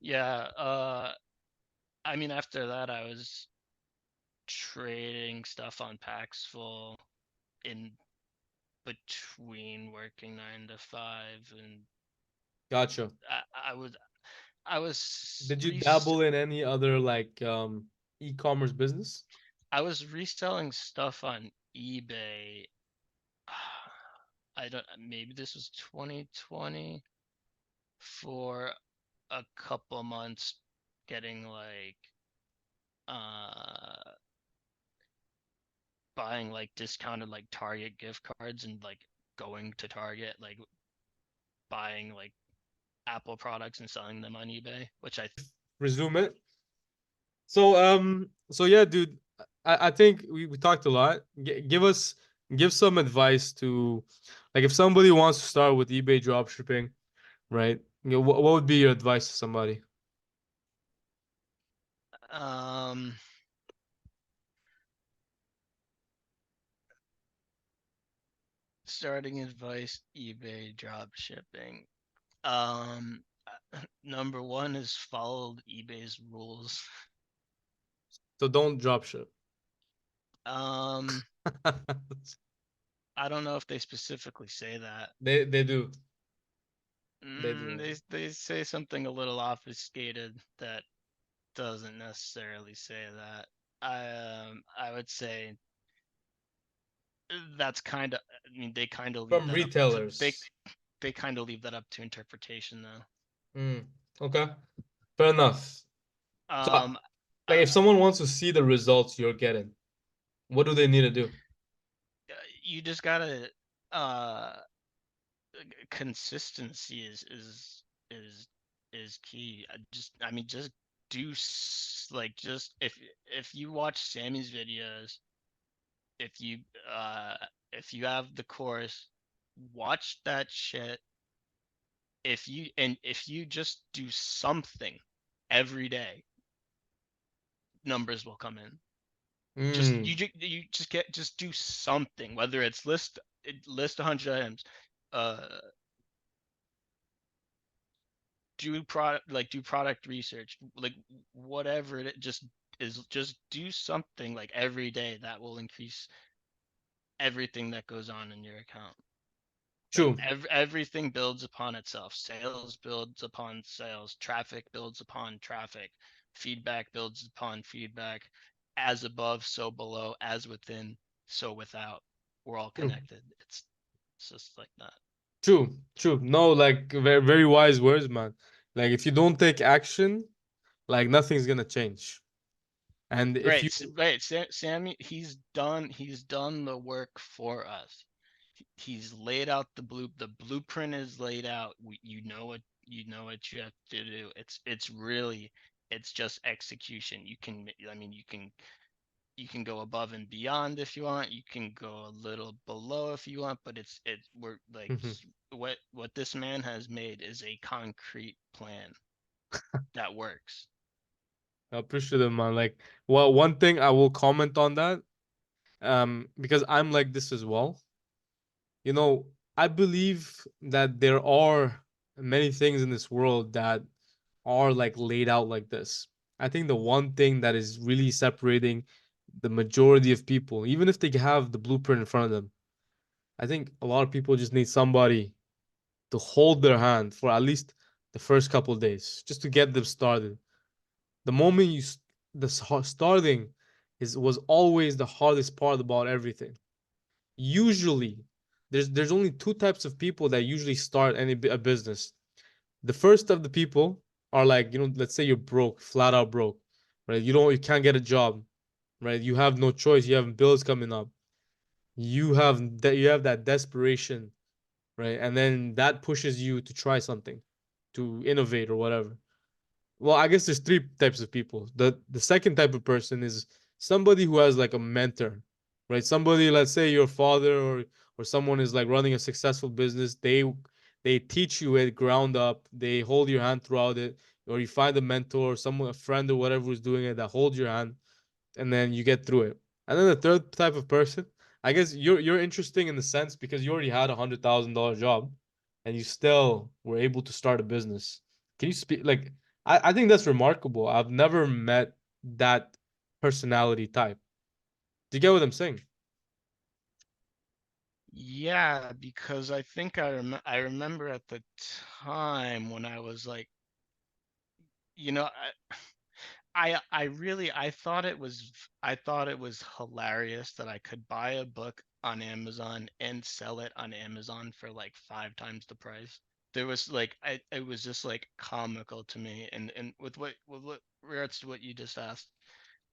[SPEAKER 2] Yeah. I mean, after that, I was trading stuff on Paxful in between working 9 to 5, and
[SPEAKER 1] Gotcha.
[SPEAKER 2] I was I was
[SPEAKER 1] Did you
[SPEAKER 2] res
[SPEAKER 1] dabble in any other like e-commerce business?
[SPEAKER 2] I was reselling stuff on eBay. I don't, maybe this was 2020, for a couple months, getting like uh buying like discounted like Target gift cards, and like going to Target, like buying like Apple products and selling them on eBay, which I
[SPEAKER 1] Resume it. So yeah, dude, I think we talked a lot. Give some advice to like if somebody wants to start with eBay dropshipping, right? You know, what would be your advice to somebody?
[SPEAKER 2] Um, Starting advice, eBay drop shipping. Um, Number one is follow eBay's rules.
[SPEAKER 1] So don't drop ship.
[SPEAKER 2] Um, I don't know if they specifically say that.
[SPEAKER 1] They do. They do.
[SPEAKER 2] They say something a little obfuscated that doesn't necessarily say that. I would say that's kind of. I mean, they kind of leave
[SPEAKER 1] From
[SPEAKER 2] that up to
[SPEAKER 1] retailers.
[SPEAKER 2] they kind of leave that up to interpretation though.
[SPEAKER 1] Mm, okay. Fair enough. So,
[SPEAKER 2] Um,
[SPEAKER 1] like,
[SPEAKER 2] uh,
[SPEAKER 1] if someone wants to see the results you're getting, what do they need to do?
[SPEAKER 2] you just gotta uh consistency is is key. I mean, just like just if you watch Sammy's videos, if you uh if you have the course, watch that shit. If you just do something every day, numbers will come in.
[SPEAKER 1] Mm,
[SPEAKER 2] You just do something, whether it's list 100 items, uh do product research, like whatever it just is, just do something like every day that will increase everything that goes on in your account. Like
[SPEAKER 1] true.
[SPEAKER 2] everything builds upon itself. Sales builds upon sales, traffic builds upon traffic, feedback builds upon feedback. As above, so below, as within, so without. We're all
[SPEAKER 1] True.
[SPEAKER 2] connected. It's just like that.
[SPEAKER 1] True. True. No, like very, very wise words, man. Like if you don't take action, like nothing's gonna change. And if you
[SPEAKER 2] Right. Sammy, he's done the work for us. He's laid out the blueprint is laid out. You know what you have to do. It's really it's just execution. I mean, you can go above and beyond if you want. You can go a little below if you want, but we're like what this man has made is a concrete plan that works.
[SPEAKER 1] I appreciate it, man. Like, well, one thing I will comment on that, because I'm like this as well. You know, I believe that there are many things in this world that are like laid out like this. I think the one thing that is really separating the majority of people, even if they have the blueprint in front of them, I think a lot of people just need somebody to hold their hand for at least the first couple of days, just to get them started. The moment starting is was always the hardest part about everything. Usually, there's only two types of people that usually start a business. The first of the people are like, let's say you're broke, flat out broke, right? You can't get a job, right? You have no choice. You have bills coming up. You have that desperation, right? And then that pushes you to try something, to innovate or whatever. Well, I guess there's three types of people. The second type of person is somebody who has like a mentor, right? Somebody, let's say your father or someone is like running a successful business. They teach you it ground up. They hold your hand throughout it, or you find a mentor, someone, a friend or whatever who's doing it that holds your hand, and then you get through it. And then the third type of person, I guess you're interesting in the sense because you already had $100,000 job, and you still were able to start a business. Can you speak like I think that's remarkable. I've never met that personality type. Do you get what I'm saying?
[SPEAKER 2] Yeah, because I think I remember at the time when I was like, you know, I really I thought it was hilarious that I could buy a book on Amazon and sell it on Amazon for like 5 times the price. There was like it was just like comical to me, and with what regards to what you just asked,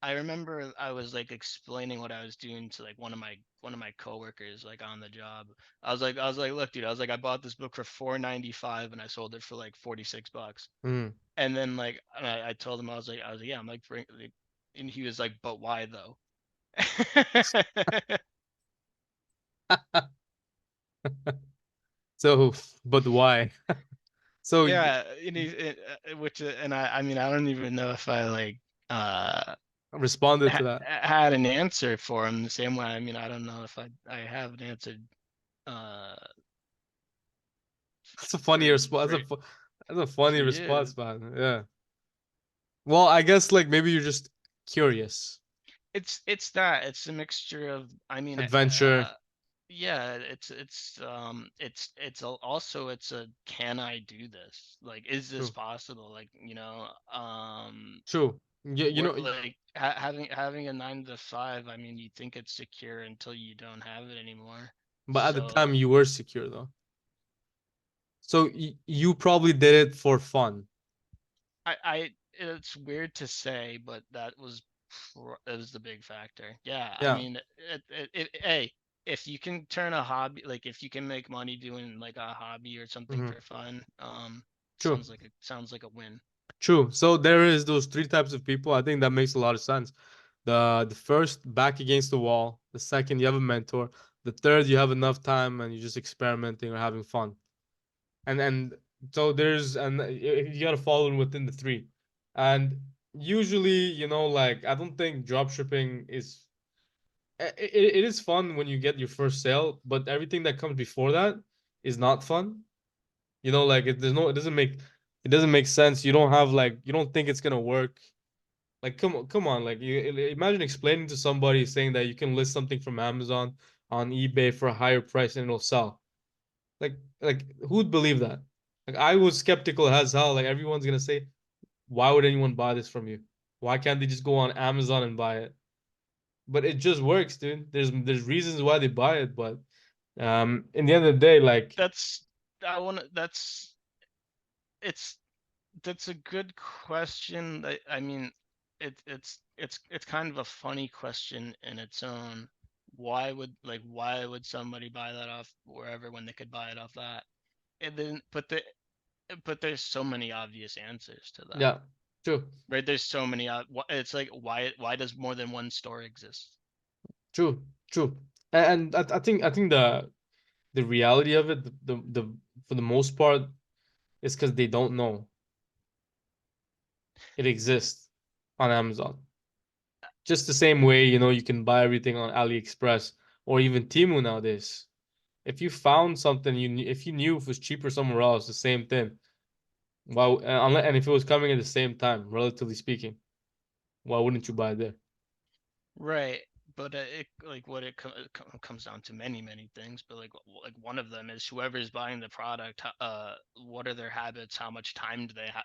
[SPEAKER 2] I remember I was like explaining what I was doing to like one of my coworkers like on the job. I was like, look, dude, I was like, I bought this book for 4.95 and I sold it for like 46 bucks.
[SPEAKER 1] Mm.
[SPEAKER 2] And then like I told him I was like, yeah, I'm like, and he was like, but why though?
[SPEAKER 1] So, but why? So
[SPEAKER 2] Yeah, which and I mean I don't even know if I like
[SPEAKER 1] responded to that.
[SPEAKER 2] had an answer for him the same way. I mean I don't know if I haven't answered uh
[SPEAKER 1] That's a funny
[SPEAKER 2] for
[SPEAKER 1] response.
[SPEAKER 2] for
[SPEAKER 1] That's a funny
[SPEAKER 2] for you.
[SPEAKER 1] response, man. Yeah. Well, I guess like maybe you're just curious.
[SPEAKER 2] It's that it's a mixture of I mean
[SPEAKER 1] Adventure.
[SPEAKER 2] yeah, also it's a can I do this? Like, is this
[SPEAKER 1] True.
[SPEAKER 2] possible? Like,
[SPEAKER 1] True. Yeah, you know,
[SPEAKER 2] work like having a 9 to 5. I mean, you think it's secure until you don't have it anymore.
[SPEAKER 1] but at the
[SPEAKER 2] So
[SPEAKER 1] time you were secure though. So you probably did it for fun.
[SPEAKER 2] it's weird to say, but that was the big factor. Yeah, I
[SPEAKER 1] Yeah.
[SPEAKER 2] mean, hey, if you can turn a hobby, like if you can make money doing like a hobby or something
[SPEAKER 1] Hmm.
[SPEAKER 2] for fun,
[SPEAKER 1] True.
[SPEAKER 2] sounds like a win.
[SPEAKER 1] True. So there is those three types of people. I think that makes a lot of sense. The first, back against the wall. The second, you have a mentor. The third, you have enough time and you're just experimenting or having fun. And so there's and you gotta follow within the three. And usually, like I don't think drop shipping is it is fun when you get your first sale, but everything that comes before that is not fun. Like it doesn't make sense. You don't have like you don't think it's gonna work. Like come on, like imagine explaining to somebody saying that you can list something from Amazon on eBay for a higher price and it'll sell. Like who'd believe that? Like I was skeptical as hell. Like everyone's gonna say, why would anyone buy this from you? Why can't they just go on Amazon and buy it? But it just works, dude. There's reasons why they buy it, but in the end of the day, like
[SPEAKER 2] That's I want to. It's that's a good question. I mean, it's kind of a funny question in its own. Why would somebody buy that off wherever when they could buy it off that? And then but there's so many obvious answers to that.
[SPEAKER 1] yeah, true,
[SPEAKER 2] Right? There's so many it's like why does more than one store exist?
[SPEAKER 1] true, true. And I think the reality of it, the for the most part, is because they don't know it exists on Amazon. Just the same way, you can buy everything on AliExpress or even Temu nowadays. If you found something if you knew it was cheaper somewhere else, the same thing. And if it was coming at the same time, relatively speaking, why wouldn't you buy it there?
[SPEAKER 2] Right. But it comes down to many things. But like one of them is whoever's buying the product. What are their habits? How much time do they have?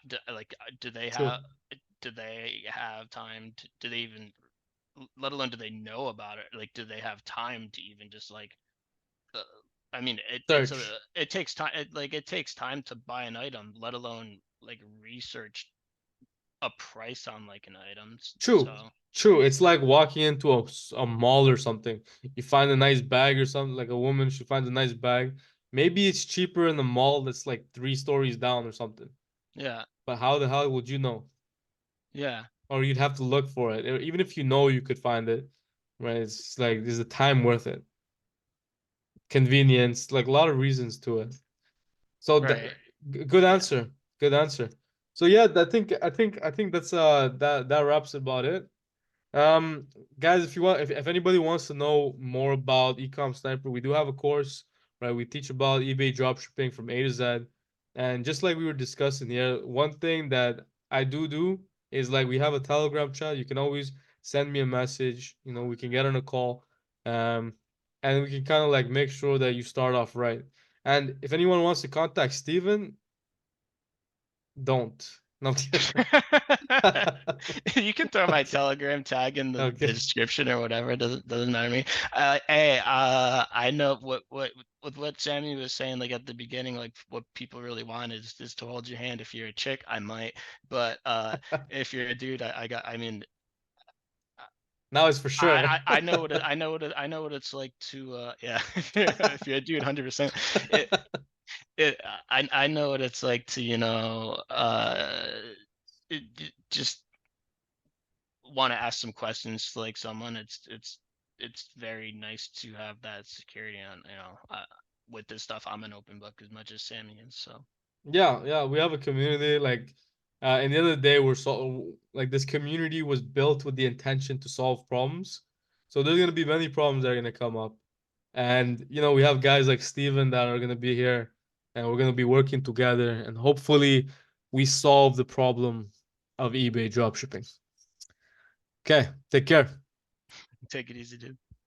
[SPEAKER 1] True.
[SPEAKER 2] Do they have time to? Do they even? Let alone do they know about it? Like, do they have time to even just like? Uh, I mean,
[SPEAKER 1] Search.
[SPEAKER 2] it takes time. It takes time to buy an item. Let alone like research a price on like an item.
[SPEAKER 1] True.
[SPEAKER 2] So
[SPEAKER 1] True. It's like walking into a mall or something. You find a nice bag or something, like a woman, she finds a nice bag. Maybe it's cheaper in the mall that's like 3 stories down or something.
[SPEAKER 2] yeah,
[SPEAKER 1] But how the hell would you know?
[SPEAKER 2] yeah.
[SPEAKER 1] Or you'd have to look for it. Or even if you know you could find it, right? It's like, is the time worth it? Convenience, like a lot of reasons to it. So
[SPEAKER 2] Right.
[SPEAKER 1] good
[SPEAKER 2] Yeah.
[SPEAKER 1] answer. Good answer. So yeah, I think that wraps about it. Um, guys, if anybody wants to know more about EcomSniper, we do have a course, right? We teach about eBay dropshipping from A to Z. And just like we were discussing here, one thing that I do is like we have a Telegram chat. You can always send me a message, we can get on a call. Um, and we can kind of like make sure that you start off right. And if anyone wants to contact Steven, don't. No, I'm kidding.
[SPEAKER 2] You can throw my Telegram tag in the
[SPEAKER 1] Okay.
[SPEAKER 2] description or whatever. It doesn't matter to me. Hey, I know what with what Sammy was saying, like at the beginning, like what people really want is to hold your hand. If you're a chick, I might, but if you're a dude, I mean,
[SPEAKER 1] Now it's for sure.
[SPEAKER 2] I know what I know what it's like to yeah. If you're a dude, 100%. I know what it's like to just want to ask some questions to like someone. It's very nice to have that security on with this stuff. I'm an open book as much as Sammy is. So
[SPEAKER 1] Yeah, we have a community. Like, in the end of the day, we're so like this community was built with the intention to solve problems. So there's gonna be many problems that are gonna come up, and we have guys like Steven that are gonna be here, and we're gonna be working together, and hopefully we solve the problem of eBay dropshipping. Okay, take care.
[SPEAKER 2] Take it easy, dude.